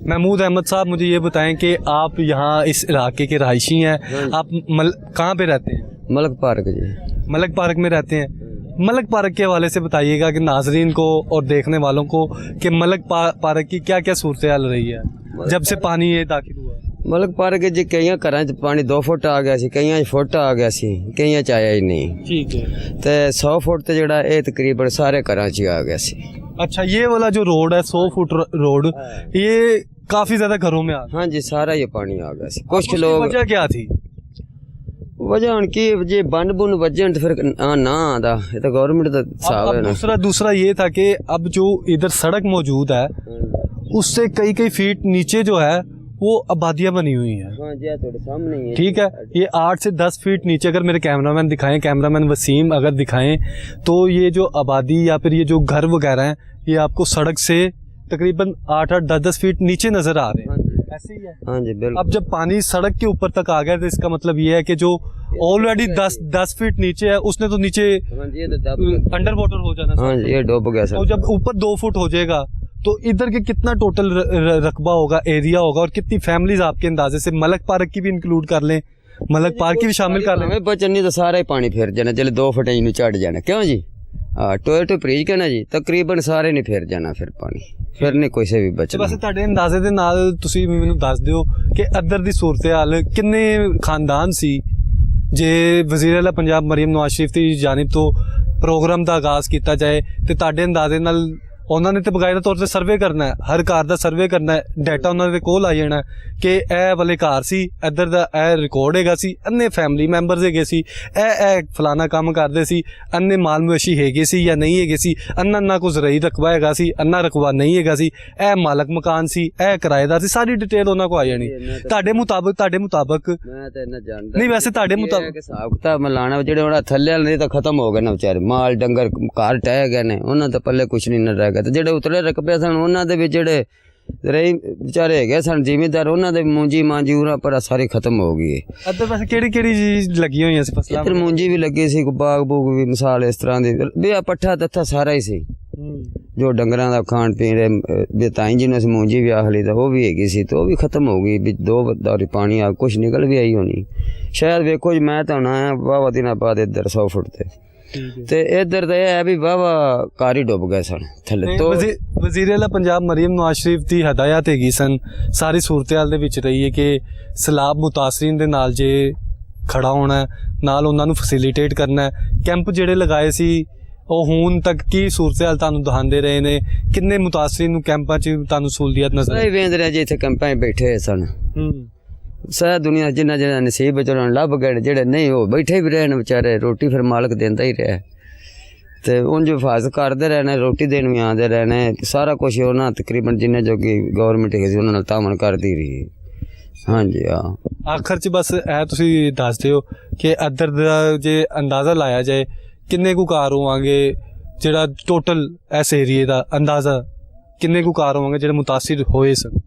महमूद अहमद साहब, मुझे ये बताएं कि आप यहाँ इस इलाके के रहायशी हैं, आप कहाँ पे रहते हैं? मलक पार्क जी। मलक पार्क में रहते हैं। मलक पार्क के हवाले से बताइएगा कि नाजरीन को और देखने वालों को कि मलक पार्क की क्या क्या सूरत हाल रही है जब से पानी ये दाखिल हुआ? मलक पार्क जी कई घर च पानी 2 फुट आ गया सी, कई फुट आ गया सी, कई च आया ही नहीं। ठीक है। ते 100 फुट ते जड़ा ये तकरीबन सारे घर च आ गया सी। अच्छा, ये वाला जो रोड है 100 फुट रोड, ये काफी ज्यादा घरों में आ गया? हाँ जी, सारा ये पानी आ गया सी। कुछ लोग वजह क्या थी? वजह उनकी जे बंद बुन वजन तो फिर ना आदा, ये तो गवर्नमेंट का हिसाब है ना। दूसरा ये था कि अब जो इधर सड़क मौजूद है उससे कई फीट नीचे जो है वो आबादियाँ बनी हुई हैं। हाँ जी, थोड़े सामने ही है। ठीक है, ये 8 से 10 फीट नीचे अगर मेरे कैमरामैन दिखाएं, कैमरामैन वसीम अगर दिखाएं, तो ये जो आबादी या फिर ये जो घर वगैरह हैं ये आपको सड़क से तकरीबन 8-8 10-10 फीट नीचे नजर आ रहे हाँ हैं, जी ऐसे ही है। हाँ जी बिल्कुल। अब जब पानी सड़क के ऊपर तक आ गया तो इसका मतलब ये है कि जो ऑलरेडी 10 फीट नीचे है उसने तो नीचे हाँ जी ये तो दब अंडर वाटर हो जाना। हाँ जी ये डूब गया तो सर। जब ऊपर 2 फुट हो जाएगा तो इधर के कितना टोटल रकबा होगा, एरिया होगा, और कितनी फैमिलीज आपके अंदाजे से, मलक पार्क की भी इंक्लूड कर लें, मलक पार्क की भी शामिल कर लें? हमें बचन नहीं तो सारा ही पानी फिर जाना, चले 2 फुट इनू चढ़ जाना, क्यों जी? हाँ टोए टो प्रीज के ना जी तकरीबन ਸਾਰੇ ਨਹੀਂ ਫਿਰ ਜਾਣਾ ਫਿਰ ਪਾਣੀ, ਫਿਰ ਨਹੀਂ ਕਿਸੇ ਵੀ ਤੇ ਬਚਣਾ। ਵੈਸੇ ਤੁਹਾਡੇ ਅੰਦਾਜ਼ੇ ਦੇ ਨਾਲ ਤੁਸੀਂ ਮੈਨੂੰ ਦੱਸ ਦਿਓ ਕਿ ਇੱਧਰ ਦੀ ਸੂਰਤ-ਏ-ਹਾਲ ਕਿੰਨੇ ਖਾਨਦਾਨ ਸੀ ਜੇ ਵਜ਼ੀਰ ਆਲਾ ਪੰਜਾਬ ਮਰੀਮ ਨਵਾਜ਼ ਸ਼ਰੀਫ ਦੀ ਜਾਨਿਬ ਤੋਂ ਪ੍ਰੋਗਰਾਮ ਦਾ ਆਗਾਜ਼ ਕੀਤਾ ਜਾਏ ਤੇ ਤੁਹਾਡੇ ਅੰਦਾਜ਼ੇ ਨਾਲ ਉਹਨਾਂ ਨੇ ਤੇ ਬਕਾਇਦਾ ਤੌਰ ਤੇ ਸਰਵੇ ਕਰਨਾ ਹੈ, ਹਰ ਘਰ ਦਾ ਸਰਵੇ ਕਰਨਾ ਹੈ, ਡਾਟਾ ਉਹਨਾਂ ਦੇ ਕੋਲ ਆ ਜਾਣਾ ਕਿ ਇਹ ਵਾਲੇ ਘਰ ਸੀ, ਇੱਧਰ ਦਾ ਇਹ ਰਿਕਾਰਡ ਹੈਗਾ ਸੀ, ਅੰਨੇ ਫੈਮਿਲੀ ਮੈਂਬਰਸ ਹੈਗੇ ਸੀ, ਇਹ ਫਲਾਣਾ ਕੰਮ ਕਰਦੇ ਸੀ, ਅੰਨੇ ਮਾਲ ਮਵੇਸ਼ੀ ਹੈਗੇ ਸੀ ਜਾਂ ਨਹੀਂ ਹੈਗੇ ਸੀ, ਅੰਨਾ ਕੁਝ ਜ਼ਰਈ ਰਕਬਾ ਹੈਗਾ ਸੀ, ਅੰਨਾ ਰਕਬਾ ਨਹੀਂ ਹੈਗਾ ਸੀ, ਇਹ ਮਾਲਕ ਮਕਾਨ ਸੀ, ਇਹ ਕਿਰਾਏਦਾਰ ਸੀ, ਸਾਰੀ ਡਿਟੇਲ ਉਹਨਾਂ ਕੋਲ ਆ ਜਾਣੀ ਤੁਹਾਡੇ ਮੁਤਾਬਕ। ਮੈਂ ਤਾਂ ਇਹਨਾਂ ਜਾਣਦਾ ਨਹੀਂ ਵੈਸੇ ਤੁਹਾਡੇ ਮੁਤਾਬਕ ਹਿਸਾਬ ਕਿਤਾਬ ਮਿਲਾਣਾ, ਜਿਹੜੇ ਉਹਨਾਂ ਥੱਲੇ ਵਾਲੇ ਤਾਂ ਖਤਮ ਹੋ ਗਏ ਨਾ ਵਿਚਾਰੇ, ਮਾਲ ਡੰਗਰ ਘਰ ਟਹਿ ਗਏ ਨੇ, ਉਹਨਾਂ ਤੋਂ ਪੱਲੇ ਕੁਛ ਨਹੀਂ ਰਹਿ ਗਿਆ। ਤੇ ਜਿਹੜੇ ਉਤਲੇ ਰਕਬੇ ਸਨ ਉਹਨਾਂ ਦੇ ਵਿੱਚ ਜਿਹੜੇ ਰਹੀ ਵਿਚਾਰੇ ਹੈਗੇ ਸਨ ਜ਼ਿਮੀਦਾਰ, ਉਹਨਾਂ ਦੇ ਮੂੰਜੀ ਮਾਂਜੀ ਉਰਾ ਪਰ ਸਾਰੀ ਖਤਮ ਹੋ ਗਈ। ਇੱਧਰ ਵੈਸੇ ਕਿਹੜੀ ਚੀਜ਼ ਲੱਗੀ ਹੋਈਆਂ ਸੀ ਫਸਲਾਂ? ਇੱਧਰ ਮੂੰਜੀ ਵੀ ਲੱਗੀ ਸੀ, ਬਾਗ ਬੂਗ ਵੀ, ਮਿਸਾਲ ਇਸ ਤਰ੍ਹਾਂ ਦੀ ਵੀ ਆ ਪੱਠਾ ਤੱਥਾ ਸਾਰਾ ਹੀ ਸੀ, ਜੋ ਡੰਗਰਾਂ ਦਾ ਖਾਣ ਪੀਣ ਵੀ ਤਾਂ ਹੀ ਜਿਹਨੂੰ ਅਸੀਂ ਮੂੰਜੀ ਵੀ ਆਖ ਲਈ ਤਾਂ ਉਹ ਵੀ ਹੈਗੀ ਸੀ, ਤੇ ਉਹ ਵੀ ਖਤਮ ਹੋ ਗਈ ਵੀ 2 ਵਾਰੀ ਪਾਣੀ ਆ ਕੁਛ ਨਿਕਲ ਵੀ ਆਈ ਹੋਣੀ ਸ਼ਾਇਦ। ਵੇਖੋ ਜੀ ਮੈਂ ਤਾਂ ਹੁਣ ਆਇਆ ਵਾਹਵਾ ਦਿਨਾਂ ਬਾਅਦ ਇੱਧਰ 100 ਫੁੱਟ ਤੇ ਇੱਧਰ ਤਾਂ ਇਹ ਹੈ ਵੀ ਵਾਹਵਾ ਘਰ ਹੀ ਡੁੱਬ ਗਏ ਸਨ ਥੱਲੇ। ਤੋਂ ਵਜ਼ੀਰ ਆਲਾ ਪੰਜਾਬ ਮਰੀਮ ਨਵਾਜ਼ ਸ਼ਰੀਫ ਦੀ ਹਦਾਇਤ ਹੈਗੀ ਸਨ ਸਾਰੀ ਸੂਰਤ-ਏ-ਹਾਲ ਦੇ ਵਿੱਚ ਰਹੀ ਹੈ ਕਿ ਸੈਲਾਬ ਮੁਤਾਸਰੀਨ ਦੇ ਨਾਲ ਜੇ ਖੜਾ ਹੋਣਾ, ਨਾਲ ਉਹਨਾਂ ਨੂੰ ਫੈਸਿਲੀਟੇਟ ਕਰਨਾ। ਕੈਂਪ ਜਿਹੜੇ ਲਗਾਏ ਸੀ ਉਹ ਹੁਣ ਤੱਕ ਕੀ ਸੂਰਤ-ਏ-ਹਾਲ ਤੁਹਾਨੂੰ ਦਿਖਾਉਂਦੇ ਰਹੇ ਨੇ? ਕਿੰਨੇ ਮੁਤਾਸਰੀਨ ਨੂੰ ਕੈਂਪਾਂ 'ਚ ਤੁਹਾਨੂੰ ਸਹੂਲੀਅਤ ਨਜ਼ਰ ਆਈ? ਵੇਂਦ ਰਹੇ ਜੀ ਇੱਥੇ ਕੈਂਪਾਂ 'ਚ ਬੈਠੇ ਹੋਏ ਸਨ ਸਾਰਾ ਦੁਨੀਆ, ਜਿੰਨਾ ਜਿਹੜਾ ਨਸੀਬ ਵਿੱਚ ਉਹਨਾਂ ਨੂੰ ਲੱਭ ਗਏ, ਜਿਹੜੇ ਨਹੀਂ ਉਹ ਬੈਠੇ ਵੀ ਰਹਿਣ ਵਿਚਾਰੇ, ਰੋਟੀ ਫਿਰ ਮਾਲਕ ਦਿੰਦਾ ਹੀ ਰਿਹਾ ਤੇ ਉਂਝ ਹਿਫਾਜ਼ਤ ਕਰਦੇ ਰਹਿਣੇ, ਰੋਟੀ ਦੇਣ ਵੀ ਆਉਂਦੇ ਰਹਿਣੇ, ਸਾਰਾ ਕੁਛ ਉਹਨਾਂ ਤਕਰੀਬਨ ਜਿੰਨੇ ਜੋਗੀ ਗੌਰਮੈਂਟ ਹੈਗੀ ਸੀ ਉਹਨਾਂ ਨਾਲ ਤਾਮਨ ਕਰਦੀ ਰਹੀ। ਹਾਂਜੀ ਹਾਂ ਆਖਰ 'ਚ ਬਸ ਇਹ ਤੁਸੀਂ ਦੱਸ ਦਿਓ ਕਿ ਇੱਧਰ ਦਾ ਜੇ ਅੰਦਾਜ਼ਾ ਲਾਇਆ ਜਾਏ ਕਿੰਨੇ ਕੁ ਘਰ ਹੋਵਾਂਗੇ, ਜਿਹੜਾ ਟੋਟਲ ਇਸ ਏਰੀਏ ਦਾ ਅੰਦਾਜ਼ਾ ਕਿੰਨੇ ਕੁ ਘਰ ਹੋਵਾਂਗੇ ਜਿਹੜੇ ਮੁਤਾਸਿਰ ਹੋਏ ਸਨ?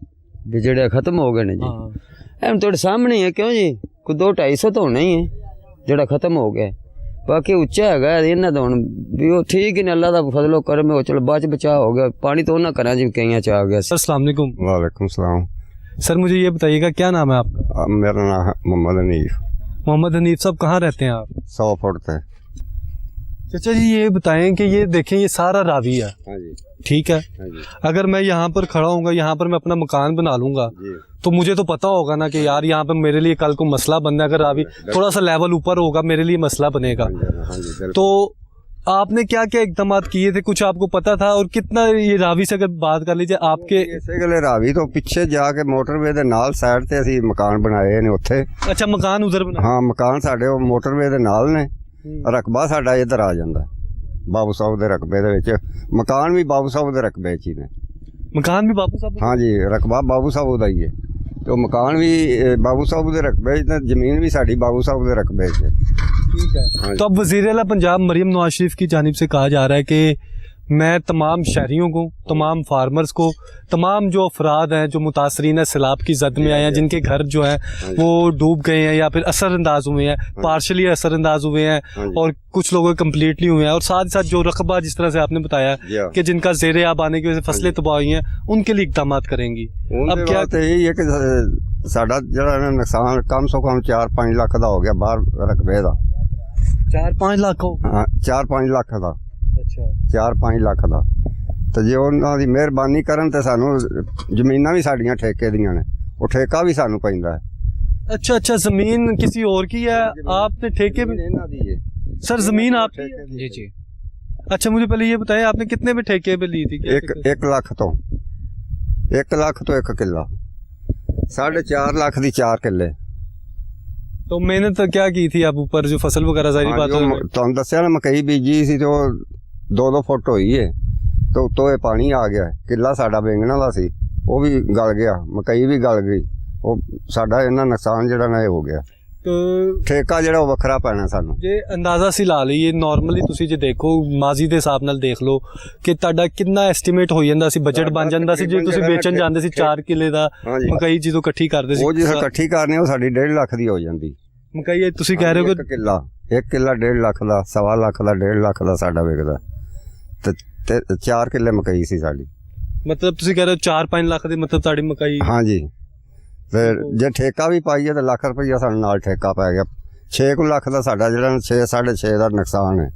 ਵੀ ਜਿਹੜੇ ਖਤਮ ਹੋ ਗਏ ਨੇ ਜੀ ਐਮ ਤੁਹਾਡੇ ਸਾਹਮਣੇ ਹੈ, ਕਿਉਂ ਜੀ ਕੋਈ 200-250 ਤਾਂ ਹੋਣਾ ਹੀ ਹੈ ਜਿਹੜਾ ਖਤਮ ਹੋ ਗਿਆ, ਬਾਕੀ ਉੱਚਾ ਹੈਗਾ ਇਹਨਾਂ ਦਾ ਹੁਣ ਵੀ ਉਹ ਠੀਕ ਹੀ ਨੇ, ਅੱਲਾ ਦਾ ਫਜ਼ਲੋ ਕਰਮ ਹੈ, ਉਹ ਚਲੋ ਬਾਅਦ 'ਚ ਬਚਾਅ ਹੋ ਗਿਆ, ਪਾਣੀ तो ना करा जी कहीं आ गया। अस्सलाम वालेकुम। वालेकुम सलाम। सर मुझे ये बताइएगा क्या नाम है आपका? मेरा नाम है मोहम्मद हनीफ। मोहम्मद हनीफ साहब कहाँ रहते हैं आप? 100 फुट थे। चाचा जी ये बताएं कि ये देखें ये सारा रावी है, हाँ जी ठीक है, हाँ जी अगर मैं यहाँ पर खड़ा हूँगा, यहाँ पर मैं अपना मकान बना लूँगा जी तो मुझे तो पता होगा ना कि यार यहाँ पे मेरे लिए कल को मसला बनना है, अगर रावी थोड़ा सा लेवल ऊपर होगा मेरे लिए मसला बनेगा। हाँ जी बिल्कुल। तो आपने क्या क्या इकदाम किए थे, कुछ आपको पता था? और कितना ये रावी से अगर बात कर लीजिए आपके? ਇਸੇ ਗਲੇ ਰਾਵੀ ਤੋਂ ਪਿੱਛੇ ਜਾ ਕੇ ਮੋਟਰਵੇ ਦੇ ਨਾਲ ਸਾਈਡ ਤੇ ਅਸੀਂ ਮਕਾਨ ਬਣਾਏ ਨੇ ਉੱਥੇ। अच्छा मकान उधर बना? ਹਾਂ ਮਕਾਨ ਸਾਡੇ ਉਹ ਮੋਟਰਵੇ ਦੇ ਨਾਲ ਨੇ, ਰਕਬਾ ਸਾਡਾ ਇੱਧਰ ਆ ਜਾਂਦਾ ਬਾਬੂ ਸਾਹਿਬ ਦੇ ਰਕਬੇ ਦੇ ਵਿੱਚ, ਮਕਾਨ ਵੀ ਬਾਬੂ ਸਾਹਿਬ ਦੇ ਰਕਬੇ 'ਚ ਹੀ ਨੇ। मकान भी बापू साहब? हाँ जी रकबा बाबू साहब ਦਾ ਹੀ ਹੈ, तो मकान भी बाबू साहब ਦੇ ਰਕਬੇ 'ਚ ਤੇ ਜ਼ਮੀਨ ਵੀ ਸਾਡੀ ਬਾਬੂ ਸਾਹਿਬ ਦੇ ਰਕਬੇ 'ਚ है। ठीक है। तो अब वज़ीर आला पंजाब मरीम नवाज शरीफ की जानिब से कहा जा रहा है कि मैं तमाम शहरियों को, तमाम फार्मर्स को, तमाम जो अफराद हैं जो मुतासरीन है सैलाब की जद में आए हैं, जिनके घर जो हैं वो डूब गए हैं या फिर असरअंदाज हुए हैं, पार्शली असरअंदाज हुए हैं और कुछ लोग कम्प्लीटली हुए हैं, और साथ ही साथ जो रकबा जिस तरह से आपने बताया कि जिनका ज़ेरे आब आने की वजह से फसलें तबाह हुई हैं, उनके लिए इक़दाम करेंगी। अब क्या यही है कि साडा ਜਿਹੜਾ ਨੁਕਸਾਨ कम सो कम 4-5 ਲੱਖ ਦਾ ਹੋ ਗਿਆ ਬਾਹਰ ਰਕਬੇ ਦਾ। 4-5 ਲੱਖ? ਹਾਂ 4-5 ਲੱਖ ਦਾ। ਅੱਛਾ 4-5 ਲੱਖ ਦਾ। ਤੇ ਜੇ ਉਹਨਾਂ ਦੀ ਮਿਹਰਬਾਨੀ ਕਰਨ ਤੇ ਸਾਨੂੰ ਜ਼ਮੀਨਾਂ ਵੀ ਸਾਡੀਆਂ ਠੇਕੇ ਦੀਆਂ ਨੇ, ਉਹ ਠੇਕਾ ਵੀ ਸਾਨੂੰ ਪੈਂਦਾ ਹੈ। अच्छा अच्छा ज़मीन किसी और की है, आपने ठेके में? ਇਹਨਾਂ ਦੀ ਹੈ सर ज़मीन आपकी? जी जी। अच्छा मुझे पहले ये बताएं आपने कितने में ठेके पे ली थी? ਇੱਕ ਲੱਖ ਤੋਂ 1 ਲੱਖ ਤੋਂ 1 ਕਿੱਲਾ, 4.5 ਲੱਖ ਦੀ 4 ਕਿੱਲੇ। तो मेहनत क्या की थी आप ऊपर जो फसल वगैरह सारी बात ਤੁਹਾਨੂੰ ਦੱਸਿਆ ਨਾ ਮਕਈ ਬੀਜੀ ਸੀ ਤੇ ਉਹ 2-2 ਫੁੱਟ ਹੋਈ ਏ ਤੇ ਉੱਤੋਂ ਇਹ ਪਾਣੀ ਆ ਗਿਆ। ਕਿੱਲਾ ਸਾਡਾ ਬੈਂਗਣਾ ਦਾ ਸੀ ਉਹ ਵੀ ਗਲ ਗਿਆ, ਮਕਈ ਵੀ ਗਲ ਗਈ, ਉਹ ਸਾਡਾ ਇਹਨਾਂ ਨੁਕਸਾਨ ਜਿਹੜਾ ਨਾ ਇਹ ਹੋ ਗਿਆ। तो ਠੇਕਾ ਜਿਹੜਾ ਉਹ ਵੱਖਰਾ ਪੈਣਾ ਸਾਨੂੰ। ਜੇ ਅੰਦਾਜ਼ਾ ਸੀ ਲਾ ਲਈਏ ਨਾਰਮਲੀ ਤੁਸੀਂ ਜੇ ਦੇਖੋ ਮਾਜ਼ੀ ਦੇ ਹਿਸਾਬ ਨਾਲ ਦੇਖ ਲਓ ਕਿ ਤੁਹਾਡਾ ਕਿੰਨਾ ਐਸਟੀਮੇਟ ਹੋ ਜਾਂਦਾ ਸੀ, ਬਜਟ ਬਣ ਜਾਂਦਾ ਸੀ ਜੇ ਤੁਸੀਂ ਵੇਚਣ ਜਾਂਦੇ ਸੀ 4 ਕਿੱਲੇ ਦਾ ਹਾਂਜੀ। ਮਕਈ ਜਦੋਂ ਇਕੱਠੀ ਕਰਦੇ ਸੀ? ਉਹ ਜਿਸ ਇਕੱਠੀ ਕਰਨੀ ਉਹ ਸਾਡੀ 1.5 ਲੱਖ ਦੀ ਹੋ ਜਾਂਦੀ ਮਕਈ ਤੁਸੀਂ ਕਹਿ ਰਹੇ ਹੋ ਇੱਕ ਕਿੱਲਾ 1.5 ਲੱਖ ਦਾ, 1.25 ਲੱਖ ਦਾ, 1.5 ਲੱਖ ਦਾ ਸਾਡਾ ਵਿਕਦਾ ਤੇ 4 ਕਿੱਲੇ ਮਕਈ ਸੀ ਸਾਡੀ। ਮਤਲਬ ਤੁਸੀਂ ਕਹਿ ਰਹੇ ਹੋ 4-5 ਲੱਖ ਦੀ ਮਤਲਬ ਤੁਹਾਡੀ ਮਕਈ? ਹਾਂਜੀ, ਤੇ ਜੇ ਠੇਕਾ ਵੀ ਪਾਈਏ ਤਾਂ ਲੱਖ ਰੁਪਈਆ ਸਾਨੂੰ ਨਾਲ ਠੇਕਾ ਪੈ ਗਿਆ। 6 ਲੱਖ ਦਾ ਸਾਡਾ ਜਿਹੜਾ 6.5 ਦਾ ਨੁਕਸਾਨ ਹੈ।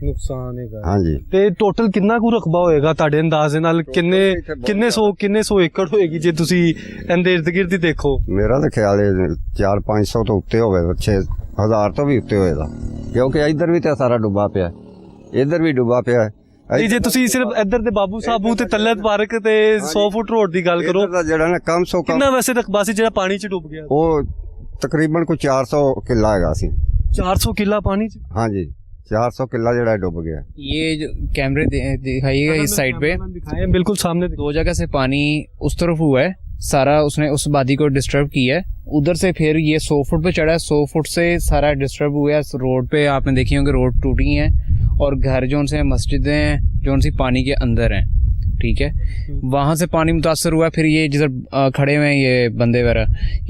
ਨੁਕਸਾਨ ਹੈਗਾ। ਹਾਂਜੀ, ਤੇ ਟੋਟਲ ਕਿੰਨਾ ਕੁ ਰਕਬਾ ਹੋਏਗਾ ਤੁਹਾਡੇ ਅੰਦਾਜ਼ੇ ਨਾਲ? ਕਿੰਨੇ ਸੌ ਏਕੜ ਹੋਏਗੀ ਜੇ ਤੁਸੀਂ ਇਹਦੇ ਇਰਦ ਗਿਰਦ ਹੀ ਦੇਖੋ? ਮੇਰਾ ਤਾਂ ਖਿਆਲ ਹੈ 400-500 ਤੋਂ ਉੱਤੇ ਹੋਵੇ, 6000 ਤੋਂ ਵੀ ਉੱਤੇ ਹੋਏਗਾ, ਕਿਉਂਕਿ ਇੱਧਰ ਵੀ ਤਾਂ ਸਾਰਾ ਡੁੱਬਾ ਪਿਆ, ਇੱਧਰ ਵੀ ਡੁੱਬਾ ਪਿਆ ਹੈ। ਜੇ ਤੁਸੀਂ ਸਿਰਫ ਇੱਧਰ ਦੇ ਬਾਬੂ ਸਾਬੂ ਤੇ ਤਲਤ ਪਾਰਕ ਤੇ 100 ਫੁੱਟ ਰੋਡ ਦੀ ਗੱਲ ਕਰੋ, ਇੱਧਰ ਦਾ ਜਿਹੜਾ ਨਾ ਕਮ ਸੋ ਕਮ ਕਿੰਨਾ ਵੈਸੇ ਰਕਬਾ ਸੀ ਜਿਹੜਾ ਪਾਣੀ 'ਚ ਡੁੱਬ ਗਿਆ? ਉਹ ਤਕਰੀਬਨ ਕੋਈ 400 ਕਿੱਲਾ ਹੈਗਾ ਸੀ। 400 ਕਿੱਲਾ ਪਾਣੀ 'ਚ? ਹਾਂਜੀ, 400 किला जड़ा डूब गया। ये जो कैमरे दिखाइएगा इस साइड पे, दिखाए बिल्कुल सामने। 2 जगह से पानी उस तरफ हुआ है, सारा उसने उस वादी को डिस्टर्ब किया है। उधर से फिर ये 100 फुट पे चढ़ा है, 100 फुट से सारा डिस्टर्ब हुआ है। रोड पे आपने देखी होंगे रोड टूटी हैं और घर जो उनसे मस्जिदें हैं जो उनसी पानी के अंदर हैं, ठीक है, वहाँ से पानी मुतासर हुआ। फिर ये जिधर खड़े हुए हैं ये बंदे वगैरह,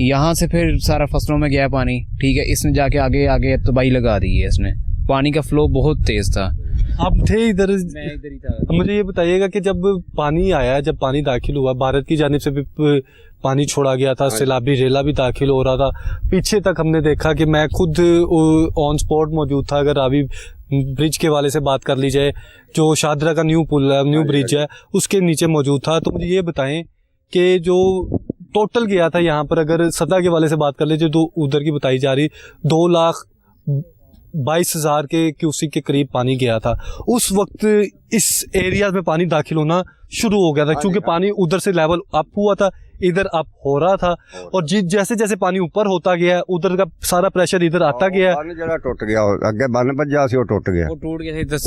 यहाँ से फिर सारा फसलों में गया पानी, ठीक है। इसने जाके आगे आगे तबाही लगा दी है इसने, पानी का फ्लो बहुत तेज था। आप थे इधर? मैं इधर ही था। मुझे ये बताइएगा कि जब पानी आया, जब पानी दाखिल हुआ, भारत की जानिब से भी पानी छोड़ा गया था, सैलाबी रेला भी दाखिल हो रहा था, पीछे तक हमने देखा कि मैं खुद ऑन स्पॉट मौजूद था। अगर अभी ब्रिज के वाले से बात कर ली जाए, जो शादरा का न्यू पुल है, न्यू ब्रिज है, उसके नीचे मौजूद था। तो मुझे ये बताएं कि जो टोटल गया था यहाँ पर, अगर सतह के वाले से बात कर लीजिए तो उधर की बताई जा रही 2,22,000 के क्यूसिक के करीब पानी गया था। उस वक्त इस एरिया में पानी दाखिल होना शुरू हो गया था, क्योंकि पानी उधर से लेवल अप हुआ था, इधर अप हो रहा था, और जैसे जैसे पानी ऊपर होता गया उधर का सारा प्रेशर इधर आता गया। बन जड़ा टूट गया, अगे बन बजा सी वो टूट गया, वो टूट गया था।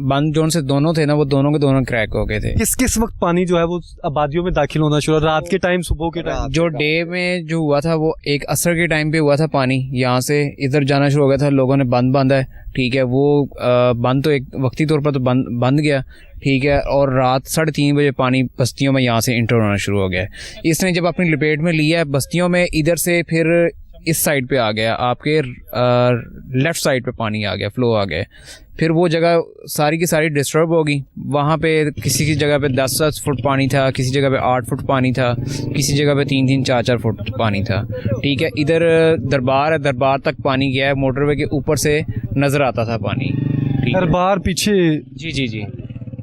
बंद जोन से दोनों थे ना, वो दोनों के दोनों क्रैक हो गए थे। किस वक्त पानी जो है वो आबादियों में दाखिल होना शुरू? रात के टाइम, सुबह के टाइम? जो डे में जो हुआ था वो एक असर के टाइम पे हुआ था। पानी यहाँ से इधर जाना शुरू हो गया था, लोगों ने बंद बांधा है, ठीक है। वो बंद तो एक वक्ती तौर पर तो बंद गया, ठीक है। और रात 3:30 बजे पानी बस्तियों में यहाँ से इंटर होना शुरू हो गया है। इसने जब अपनी लपेट में लिया है बस्तियों में, इधर से फिर इस साइड पे आ गया, आपके लेफ़्ट साइड पे पानी आ गया, फ्लो आ गया। फिर वो जगह सारी की सारी डिस्टर्ब होगी। वहाँ पे किसी की जगह पे 10-10 फुट पानी था, किसी जगह पे 8 फुट पानी था, किसी जगह पे 3-3, 4-4 फुट पानी था, ठीक है। इधर दरबार है, दरबार तक पानी गया है, मोटरवे के ऊपर से नज़र आता था पानी, ठीक है। दरबार पीछे? जी,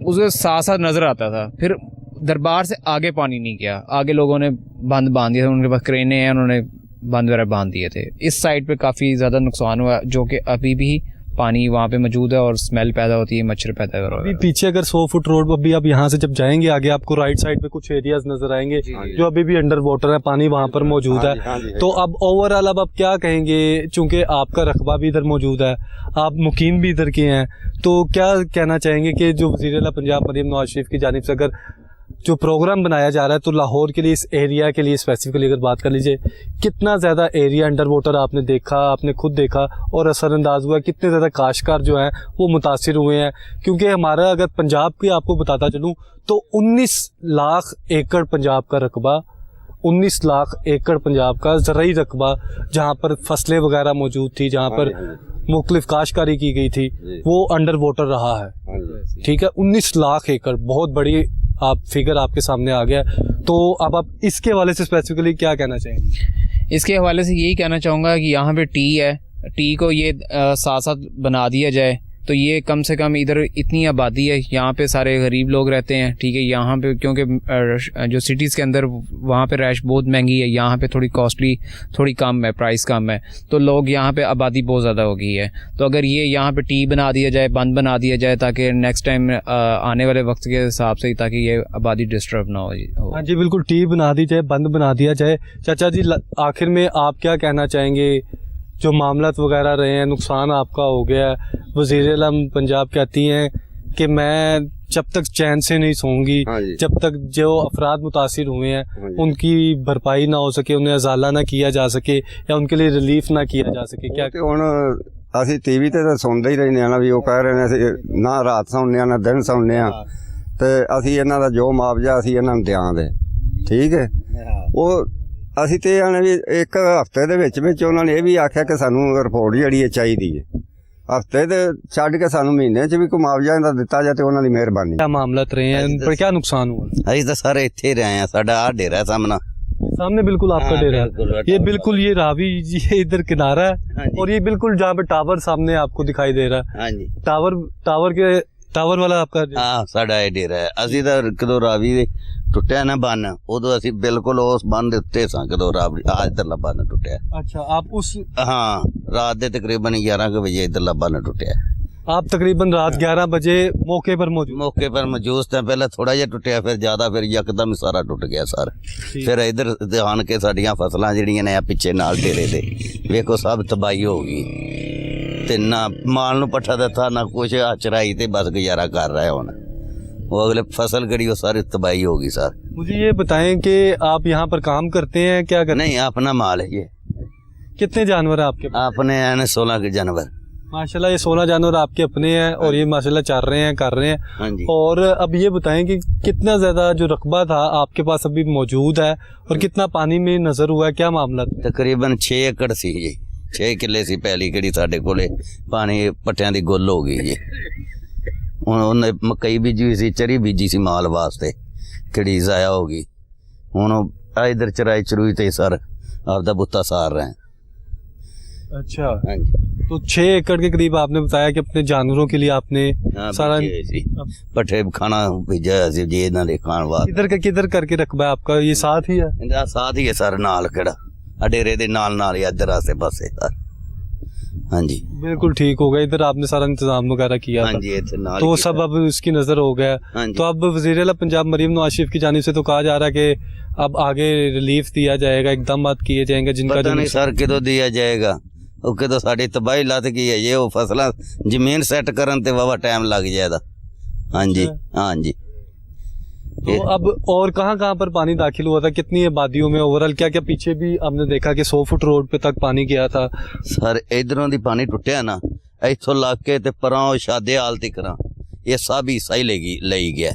उसके साथ साथ नज़र आता था। फिर दरबार से आगे पानी नहीं गया, आगे लोगों ने बंद बांध दिया था, उनके पास क्रेनें हैं, उन्होंने बंद वगैरह बांध दिए थे। इस साइड पे काफ़ी ज़्यादा नुकसान हुआ, जो कि अभी भी पानी वहाँ पे मौजूद है और स्मेल पैदा होती है, मच्छर पैदा हो रहा है। पीछे अगर 100 फुट रोड, अभी आप यहाँ से जब जाएंगे आगे आपको राइट साइड पे कुछ एरियाज नजर आएंगे जो अभी भी अंडर वाटर है, पानी वहाँ पर मौजूद है। तो अब ओवरऑल अब आप क्या कहेंगे, चूंकि आपका रकबा भी इधर मौजूद है, आप मुकीम भी इधर के हैं, तो क्या कहना चाहेंगे कि जो वज़ीर-ए-आला पंजाब मरीम नवाज शरीफ की जानिब से अगर जो प्रोग्राम बनाया जा रहा है, तो लाहौर के लिए, इस एरिया के लिए स्पेसिफिकली अगर बात कर लीजिए, कितना ज़्यादा एरिया अंडर वाटर आपने देखा, आपने खुद देखा और असरअंदाज हुआ, कितने ज़्यादा काश्तकार जो हैं वो मुतासिर हुए हैं? क्योंकि हमारा अगर पंजाब की आपको बताता चलूँ तो 19 लाख एकड़ पंजाब का रकबा, 19 लाख एकड़ पंजाब का ज़राई रकबा, जहाँ पर फसलें वगैरह मौजूद थी, जहाँ पर मुख्तलिफ काश्तकारी की गई थी, वो अंडर वाटर रहा है, ठीक है। 19 लाख एकड़, बहुत बड़ी आप फिगर आपके सामने आ गया। तो अब आप इसके हवाले से स्पेसिफिकली क्या कहना चाहेंगे? इसके हवाले से यही कहना चाहूँगा कि यहाँ पे टी है, टी को ये साथ साथ बना दिया जाए, तो ये कम से कम इधर इतनी आबादी है, यहाँ पे सारे गरीब लोग रहते हैं, ठीक है। यहाँ पे क्योंकि जो सिटीज़ के अंदर वहाँ पे रैश बहुत महंगी है, यहाँ पे थोड़ी कॉस्टली, थोड़ी कम है, प्राइस कम है, तो लोग यहाँ पे आबादी बहुत ज़्यादा हो गई है। तो अगर ये यहाँ पे टी बना दिया जाए, बंद बना दिया जाए, ताकि नेक्स्ट टाइम आने वाले वक्त के हिसाब से, ताकि ये आबादी डिस्टर्ब ना हो। हाँ जी बिल्कुल, टी बना दी जाए, बंद बना दिया जाए। चाचा जी आखिर में आप क्या कहना चाहेंगे? जो मामलात वगैरह रहे हैं, नुकसान आपका हो गया है, वज़ीर-ए-आला पंजाब कहती हैं कि मैं जब तक चैन से नहीं सोऊंगी, हाँ जी। जब तक जो अफराद मुतासिर हुए हाँ हैं जी। उनकी भरपाई ना हो सके, उन्हें अजाला ना किया जा सके या उनके लिए रिलीफ ना किया जा सके, क्या ਤੇ ਹੁਣ ਅਸੀਂ ਟੀਵੀ ਤੇ ਤਾਂ ਸੁਣਦੇ ਹੀ ਰਹਿੰਦੇ ਆ ਨਾ ਵੀ ਉਹ ਕਹਿ ਰਹੇ ਨੇ ਅਸੀਂ ਨਾ ਰਾਤ ਸੌਂਦੇ ਆ ਨਾ ਦਿਨ ਸੌਂਦੇ ਆ ਤੇ ਅਸੀਂ ਇਹਨਾਂ ਦਾ ਜੋ ਮੁਆਵਜ਼ਾ ਅਸੀਂ ਇਹਨਾਂ ਨੂੰ ਦਿਆਂਗੇ, ਠੀਕ ਹੈ। ਉਹ ਅਸੀਂ ਤੇ ਆਣੇ ਵੀ ਇੱਕ ਹਫ਼ਤੇ ਦੇ ਵਿੱਚ ਉਹਨਾਂ ਨੇ ਇਹ ਵੀ ਆਖਿਆ ਕਿ ਸਾਨੂੰ ਰਿਪੋਰਟ ਜਿਹੜੀ ਹੈ ਚਾਹੀਦੀ ਹੈ, ਹਫ਼ਤੇ ਤੇ ਛੱਡ ਕੇ ਸਾਨੂੰ ਮਹੀਨੇ 'ਚ ਵੀ ਕੋਈ ਮੁਆਵਜ਼ਾ ਇਹਦਾ ਦਿੱਤਾ ਜਾਏ ਤੇ ਉਹਨਾਂ ਦੀ ਮਿਹਰਬਾਨੀ। क्या मामला रहे हैं, उन पर क्या नुकसान हुआ? ਅਸੀਂ ਤਾਂ ਸਾਰੇ ਇੱਥੇ ਹੀ ਰਹੇ ਆ, ਸਾਡਾ ਆ ਡੇਰਾ ਸਾਹਮਣਾ। सामने बिल्कुल आपका हाँ, डेरा बिल्कुल, है, ये बिल्कुल ये रावी ये इधर किनारा हाँ है जी। और ये बिल्कुल जहाँ पे टावर सामने आपको दिखाई दे रहा है, ਹਾਂਜੀ टावर वाला आपका ਹਾਂ, ਸਾਡਾ ਇਹ ਡੇਰਾ ਹੈ। ਅਸੀਂ ਤਾਂ ਕਦੋਂ ਰਾਵੀ ਦੇ ਟੁੱਟਿਆ ਨਾ ਬੰਨ, ਉਦੋਂ ਅਸੀਂ ਬਿਲਕੁਲ ਉਸ ਬੰਨ ਦੇ ਉੱਤੇ ਸਾਂ ਕਦੋਂ ਰਾਵੀ ਇੱਧਰਲਾ ਬੰਨ ਟੁੱਟਿਆ। अच्छा, आप उस ਹਾਂ, ਰਾਤ ਦੇ ਤਕਰੀਬਨ 11 ਕੁ ਵਜੇ ਇੱਧਰਲਾ ਬੰਨ ਟੁੱਟਿਆ। आप तकरीबन रात 11 बजे मौके पर मौजूद? ਮੌਕੇ ਪਰ ਮੌਜੂਦ ਤਾਂ ਪਹਿਲਾਂ ਥੋੜਾ ਜਿਹਾ ਟੁੱਟਿਆ, ਫਿਰ ਜ਼ਿਆਦਾ, ਫਿਰ ਯਕਦਮ ਸਾਰਾ ਟੁੱਟ ਗਿਆ ਸਰ। ਫਿਰ ਇੱਧਰ ਆਣ ਕੇ ਸਾਡੀਆਂ ਫਸਲਾਂ ਜਿਹੜੀਆਂ ਨੇ ਆ ਪਿੱਛੇ ਨਾਲ ਡੇਰੇ ਦੇ ਵੇਖੋ ਸਭ ਤਬਾਹੀ ਹੋ ਗਈ, ਤੇ ਨਾ ਮਾਲ ਨੂੰ ਪੱਠਾ ਦਿੱਤਾ ਨਾ ਕੁਛ, ਆ ਚਰਾਈ ਤੇ ਬਸ ਗੁਜ਼ਾਰਾ ਕਰ ਰਿਹਾ ਹੁਣ। वो अगले फसल करी वो सारी तबाही होगी सर। मुझे ये बताएं कि आप यहाँ पर काम करते हैं, क्या करते नहीं, अपना माल है ये। हैं? कितने जानवर हैं आपके पास? अपने हैं 16 के जानवर। माशाल्लाह ये 16 जानवर आपके अपने हैं और ये माशाल्लाह चर रहे हैं, कर रहे हैं। हाँ जी। और अब ये बताएं कि कितना ज़्यादा जो रकबा था आपके पास अभी मौजूद है और कितना पानी में नज़र हुआ है, क्या मामला था? तकरीबन 6 एकड़ सी जी, 6 किले सी पहली कड़ी साढ़े कोले, पानी पट्टियां दी गुल हो गई जी। ਹੁਣ ਉਹਨੇ ਮਕਈ ਬੀਜੀ ਹੋਈ ਸੀ, ਚਰੀ ਬੀਜੀ ਸੀ ਮਾਲ ਵਾਸਤੇ, ਕਿਹੜੀ ਜ਼ਾਇਆ ਹੋ ਗਈ। ਹੁਣ ਆ ਇਧਰ ਚਰਾਈ ਚਰੂਈ ਤੇ ਸਰ ਆਪਦਾ ਬੁੱਤਾ ਸਾਰ ਰਹੇ हैं। अच्छा, हाँ जी। तो 6 एकड़ के करीब आपने बताया कि अपने जानवरों के लिए आपने हाँ, सारा बीजे होए सी, पट्ठे खाना भेजा होया सी जी इन्हां दे खाण वास्ते। किधर करके रकबा है आपका, ये साथ ही है? ਇਹਦਾ ਸਾਥ ਹੀ ਹੈ ਸਰ, ਨਾਲ ਕਿਹੜਾ ਆ ਡੇਰੇ ਦੇ ਨਾਲ ਨਾਲ ਹੀ ਇੱਧਰ ਆਸੇ ਪਾਸੇ ਸਰ। ਹਾਂਜੀ बिल्कुल ठीक हो गया, इधर आपने सारा इंतजाम वगैरह किया था, ਹਾਂਜੀ ਇੱਥੇ ਨਾਲ तो ਹੀ सब अब उसकी नज़र हो गया। ਹਾਂਜੀ। तो अब वज़ीर आला पंजाब मरीम नवाज शरीफ की जानिब से तो कहा जा रहा है कि अब आगे रिलीफ दिया जाएगा, इकदाम किए जाएंगे जिनका पता जो नहीं सर किदों दिया जाएगा, ਉਹ ਕਿਦੋਂ ਸਾਡੀ ਤਬਾਹੀ ਲੱਤ ਗਈ ਹੈ ਇਹ, ਉਹ ਫਸਲਾਂ ਜ਼ਮੀਨ ਸੈੱਟ ਕਰਨ ਤੇ ਵਾਵਾ ਟਾਈਮ ਲੱਗ ਜਾਏਗਾ। ਹਾਂਜੀ ਹਾਂਜੀ। तो अब और कहाँ पर पानी दाखिल हुआ था, कितनी आबादियों में ओवरऑल, क्या क्या पीछे भी हमने देखा कि 100 फुट रोड पे तक पानी गया था? ਸਰ ਇਧਰੋਂ ਦੀ ਪਾਣੀ ਟੁੱਟਿਆ ਨਾ, ਇੱਥੋਂ ਲੱਗ ਕੇ ਤੇ ਪਰਾਂ ਉਹ ਸ਼ਾਦੇ ਹਾਲ ਤੱਕ ਇਹ ਸਭ ਹਿੱਸਾ ਹੀ ਲਈ ਗਿਆ।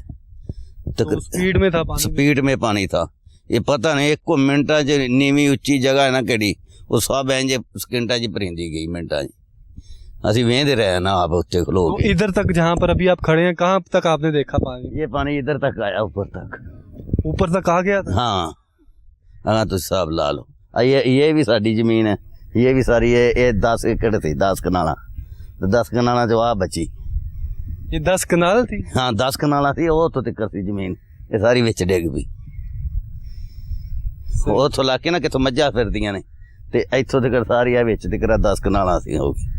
तो स्पीड में था पानी? स्पीड में पानी था, ये पता नहीं एक मिनटा च नीवी उच्ची जगह है ना केड़ी, वो सब इंज सकिंटा च भरींदी गई मिनटा च। ਅਸੀਂ ਵੇਂਦੇ ਰਹੇ ਨਾ आप ਉੱਤੇ खलो तो के। इधर तक जहाँ पर अभी आप खड़े हैं, कहाँ तक आपने देखा पानी? ये पानी इधर तक आया, ऊपर तक। ऊपर तक आ गया था? हाँ हाँ, तो हिसाब ला लो। ये भी साड़ी जमीन है, ये भी सारी ये 10 एकड़ थी, 10 कनाला, तो 10 कनाला जो आ बची। ये 10 कनाल थी? हाँ 10 कनाला थी, वो तो तिक्कर थी जमीन, ये सारी विच डिग पई। वो तो लाके ना कितों मज्झां फिरदियां ने, ते इत्थों तिक्कर सारी आ विच तिक्कर 10 कनाला सी हो गई।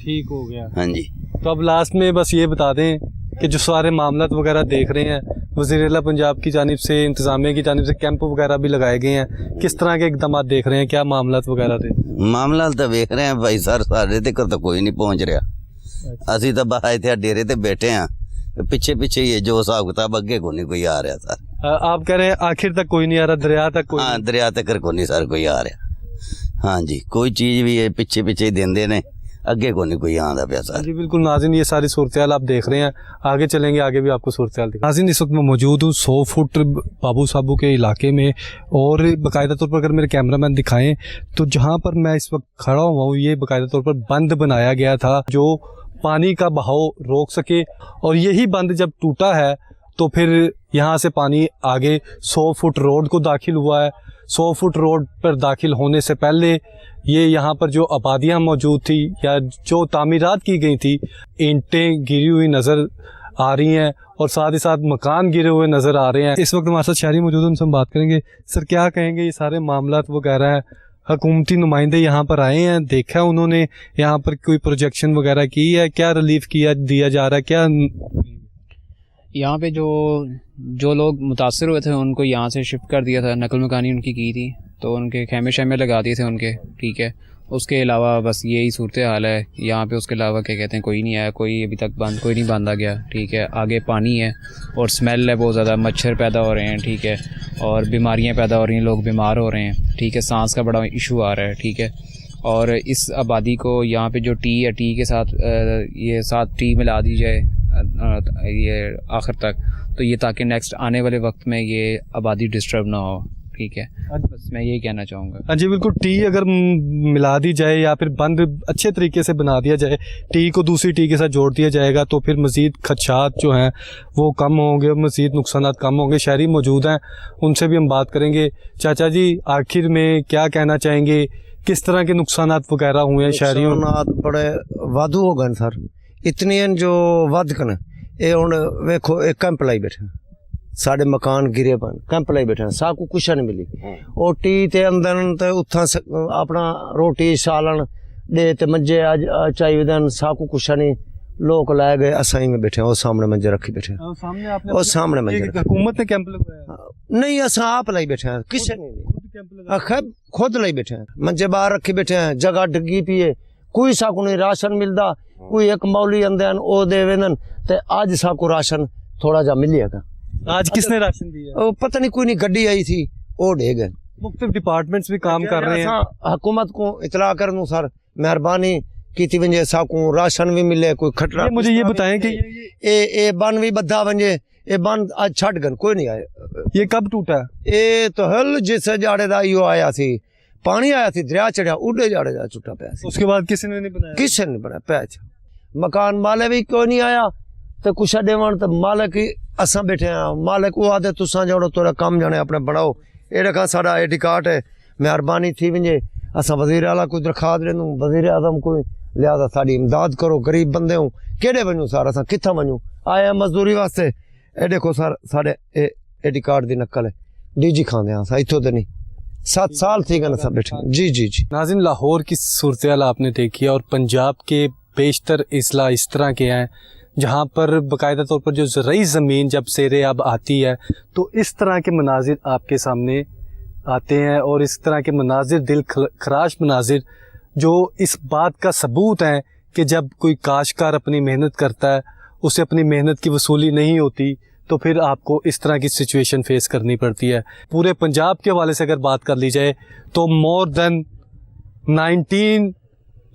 ठीक हो गया। हाँ जी। तो अब लास्ट में बस ये बता दें कि जो सारे मामलात वगैरह देख रहे हैं, वज़ीर आला पंजाब की जानिब से, इंतज़ामिया की जानिब से कैंप वगैरह भी लगाए गए हैं, किस तरह के इकदाम देख रहे हैं, क्या मामलात वगैरह थे? मामला तो वेख रहे हैं भाई सर, साढ़े तक तो कोई नहीं पहुँच रहा। असी तो बाहर इतने डेरे ते बैठे हैं, पिछे पिछे ये जो हिसाब किताब अगे को नहीं कोई आ रहा सर। आप कह रहे हैं आखिर तक कोई नहीं आ रहा, दरिया तक कोई? हाँ दरिया तक को नहीं सर कोई आ रहा। हाँ जी, कोई चीज़ भी ये पिछे पिछे देंदे ने, अगे को नहीं कोई आंदा पिया सर। जी बिल्कुल नाज़रीन, ये सारी सूरत आप देख रहे हैं, आगे चलेंगे, आगे भी आपको सूरत दिखाएंगे। नाज़रीन इस वक्त मैं मौजूद हूँ 100 फुट बाबू साबू के इलाके में, और बाकायदा तौर पर अगर मेरे कैमरामैन दिखाएं तो जहाँ पर मैं इस वक्त खड़ा हुआ हूँ, ये बाकायदा तौर पर बंद बनाया गया था जो पानी का बहाव रोक सके, और यही बंद जब टूटा है तो फिर यहाँ से पानी आगे 100 फुट रोड को दाखिल हुआ है। 100 फुट रोड पर दाखिल होने से पहले ये यहाँ पर जो आबादियाँ मौजूद थी या जो तामीरात की गई थी, ईंटें गिरी हुई नज़र आ रही हैं और साथ ही साथ मकान गिरे हुए नज़र आ रहे हैं। इस वक्त हमारे साथ शहरी मौजूद हैं, उनसे हम बात करेंगे। सर क्या कहेंगे, ये सारे मामलात वगैरह हैं, हुकूमती नुमाइंदे यहाँ पर आए हैं, देखा उन्होंने यहाँ पर कोई प्रोजेक्शन वगैरह की है, क्या रिलीफ किया दिया जा रहा है, क्या? यहाँ पे जो लोग मुतासर हुए थे उनको यहाँ से शिफ्ट कर दिया था, नकल मकानी उनकी की थी, तो उनके खैमे शैमे लगा दिए थे उनके, ठीक है। उसके अलावा बस यही सूरत हाल है यहाँ पे। उसके अलावा क्या कहते हैं, कोई नहीं आया, कोई अभी तक कोई नहीं बांधा गया, ठीक है। आगे पानी है और स्मेल है बहुत ज़्यादा, मच्छर पैदा हो रहे हैं, ठीक है, और बीमारियाँ पैदा हो रही हैं, लोग बीमार हो रहे हैं, ठीक है, सांस का बड़ा इशू आ रहा है, ठीक है। और इस आबादी को यहाँ पे जो टी है, टी के साथ ये साथ टी मिला दी जाए ये आखिर तक, तो ये ताकि नेक्स्ट आने वाले वक्त में ये आबादी डिस्टर्ब ना हो, ठीक है। बस मैं यही कहना चाहूँगा। हाँ जी बिल्कुल, टी अगर मिला दी जाए या फिर बंद अच्छे तरीके से बना दिया जाए, टी को दूसरी टी के साथ जोड़ दिया जाएगा, तो फिर मज़ीद खदशात जो हैं वो कम होंगे, मज़ीद नुकसानात कम होंगे। शहरी मौजूद हैं, उनसे भी हम बात करेंगे। चाचा जी, आखिर में क्या कहना चाहेंगे, किस तरह के नुकसानात वगैरह हुए हैं शहरियों? बड़े वाधू हो गए सर, इतने जो वध कन ये हुण वेखो एक कैंप लाई बैठे, साढ़े मकान गिरे पन कैंप लाई बैठे, साकू कुछ नहीं मिली। और टी ते अंदर ते उथा अपना रोटी सालन दे ते मंजे अज चाहिए साकू कुछ नहीं, लोग लाए गए, असाई में बैठे और सामने मंजे रखी बैठे, और सामने मंजे हुकूमत ने कैंप लगाया नहीं, असा आप लाई बैठे हैं, किसी ने खुद लाई बैठे हैं, मंजे बाहर रखी बैठे हैं, जगह डिगी पी है, कोई साकू नहीं राशन मिलता। कोई एक मौली अंदर ओ देवेंदन ते आज साकू राशन थोड़ा जा मिलेगा। आज किसने राशन दिया? ओ पता नहीं, कोई नहीं, गड्डी आई थी ओ दे गए। मुख्तलिफ डिपार्टमेंट्स भी काम कर रहे हैं। हुकूमत को इतला करनू सर मेहरबानी की वंजे साकू राशन भी मिले, कोई खटरा। मुझे ये बताएं कि ए बन भी बद्धा वंजे, ए बन आज छट गन, कोई नहीं आए। ये कब टूटा? ए तो हल जिस जाड़े दा यो आया थी, पानी आया थी, दरिया चढ़िया, उड़े जाड़े जा छुट्टा पे। उसके बाद किसी ने नहीं बनाया? किसी ने बनाया पैच। मकान मालिक भी कोई नहीं आया, तो कुछ देवन तो मालिक ही असा बैठे हैं, मालिक वो आदे तुसा जोड़ो तोरा काम जाने अपने बढ़ाओ। ये रखा सारा आई डी कार्ड है, मेहरबानी थी वंजे असा वजीर आला कोई दरखास्त देनू, वजीर आजम कोई लिहाजा साड़ी इमदाद करो, गरीब बंदे हूँ, केड़े वनू सर, असा कित्था वनू, आया मजदूरी वास्ते। ये देखो सर साढ़े आई डी कार्ड की नकल है, डीजी खाने असा इतों तो नहीं, 7 साल थी गन सब बैठे। जी जी जी नाज़रीन, लाहौर की सूरत हाल आपने देखी है और पंजाब के बेशतर अजला इस तरह के हैं जहाँ पर बाकायदा तौर पर जो ज़रई ज़मीन जब सेरे अब आती है तो इस तरह के मनाजिर आपके सामने आते हैं, और इस तरह के मनाजिर दिल खराश मनाजिर जो इस बात का सबूत हैं कि जब कोई काश्तकार अपनी मेहनत करता है, उसे अपनी मेहनत की वसूली नहीं होती, तो फिर आपको इस तरह की सिचुएशन फेस करनी पड़ती है। पूरे पंजाब के हवाले से अगर बात कर ली जाए तो मोर देन 19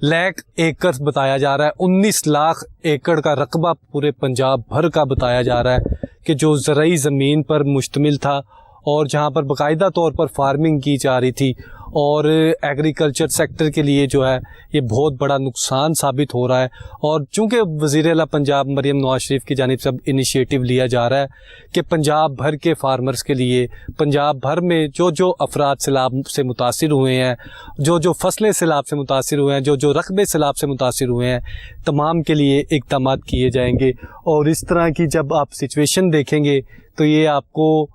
लाख एकड़ बताया जा रहा है, 19 लाख एकड़ का रकबा पूरे पंजाब भर का बताया जा रहा है कि जो ज़रई ज़मीन पर मुश्तमिल था और जहाँ पर बाकायदा तौर पर फार्मिंग की जा रही थी, और एग्रीकल्चर सेक्टर के लिए जो है ये बहुत बड़ा नुकसान साबित हो रहा है। और चूँकि वज़ीर आला पंजाब मरियम नवाज शरीफ की जानिब से अब इनिशिएटिव लिया जा रहा है कि पंजाब भर के फार्मर्स के लिए, पंजाब भर में जो जो अफराद सैलाब से मुतासिर हुए हैं, जो जो फसलें सैलाब से मुतासिर हुए हैं, जो जो रकबे सैलाब से मुतासिर हुए हैं, तमाम के लिए इक़दाम किए जाएंगे। और इस तरह की जब आप सिचुएशन देखेंगे तो ये आपको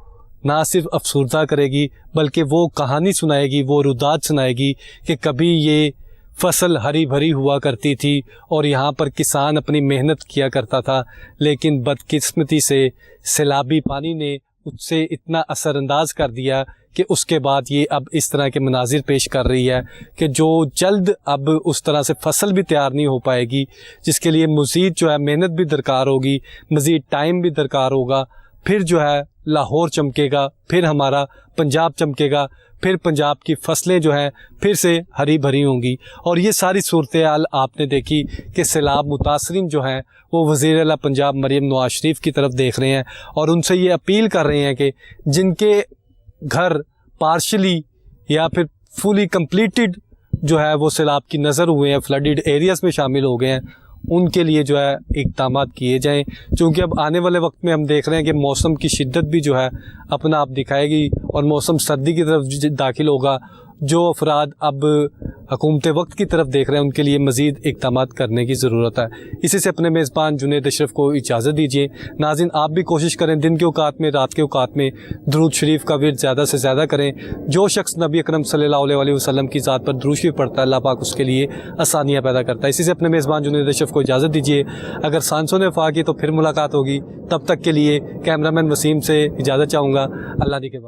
ना सिर्फ अफसरदा करेगी बल्कि वो कहानी सुनाएगी, वो रुदात सुनाएगी कि कभी ये फसल हरी भरी हुआ करती थी और यहाँ पर किसान अपनी मेहनत किया करता था, लेकिन बदकिस्मती से सैलाबी पानी ने उससे इतना असरअंदाज कर दिया कि उसके बाद ये अब इस तरह के मनाजिर पेश कर रही है कि जो जल्द अब उस तरह से फसल भी तैयार नहीं हो पाएगी, जिसके लिए मज़ीद जो है मेहनत भी दरकार होगी, मज़ीद टाइम भी दरकार होगा। फिर जो है लाहौर चमकेगा, फिर हमारा पंजाब चमकेगा, फिर पंजाब की फसलें जो हैं फिर से हरी भरी होंगी। और ये सारी सूरत हाल आपने देखी कि सैलाब मुतासरीन जो हैं वो वज़ीर आला पंजाब मरियम नवाज शरीफ की तरफ देख रहे हैं और उनसे ये अपील कर रहे हैं कि जिनके घर पार्शली या फिर फुली कंप्लीटेड जो है वो सैलाब की नज़र हुए हैं, फ्लडेड एरियाज़ में शामिल हो गए हैं, उनके लिए जो है इक़दाम किए जाएं। क्योंकि अब आने वाले वक्त में हम देख रहे हैं कि मौसम की शिद्दत भी जो है अपना आप दिखाएगी और मौसम सर्दी की तरफ दाखिल होगा। जो अफराद अब हुकूमत वक्त की तरफ देख रहे हैं उनके लिए मज़ीद इक़दाम करने की ज़रूरत है। इसी से अपने मेज़बान जुनैद अशरफ को इजाज़त दीजिए। नाज़रीन, आप भी कोशिश करें दिन के औकात में, रात के औकात में दरूद शरीफ का विर्द ज़्यादा से ज़्यादा करें। जो शख्स नबी अकरम सल्लल्लाहु अलैहि वसल्लम की ज़ात पर दरूद शरीफ पढ़ता है, अल्लाह पाक उसके लिए आसानियाँ पैदा करता है। इसी से अपने मेज़बान जुनैद अशरफ को इजाज़त दीजिए। अगर सांसों ने वफा की तो फिर मुलाकात होगी। तब तक के लिए कैमरामैन वसीम से इजाज़त चाहूँगा। अल्लाह के बाद।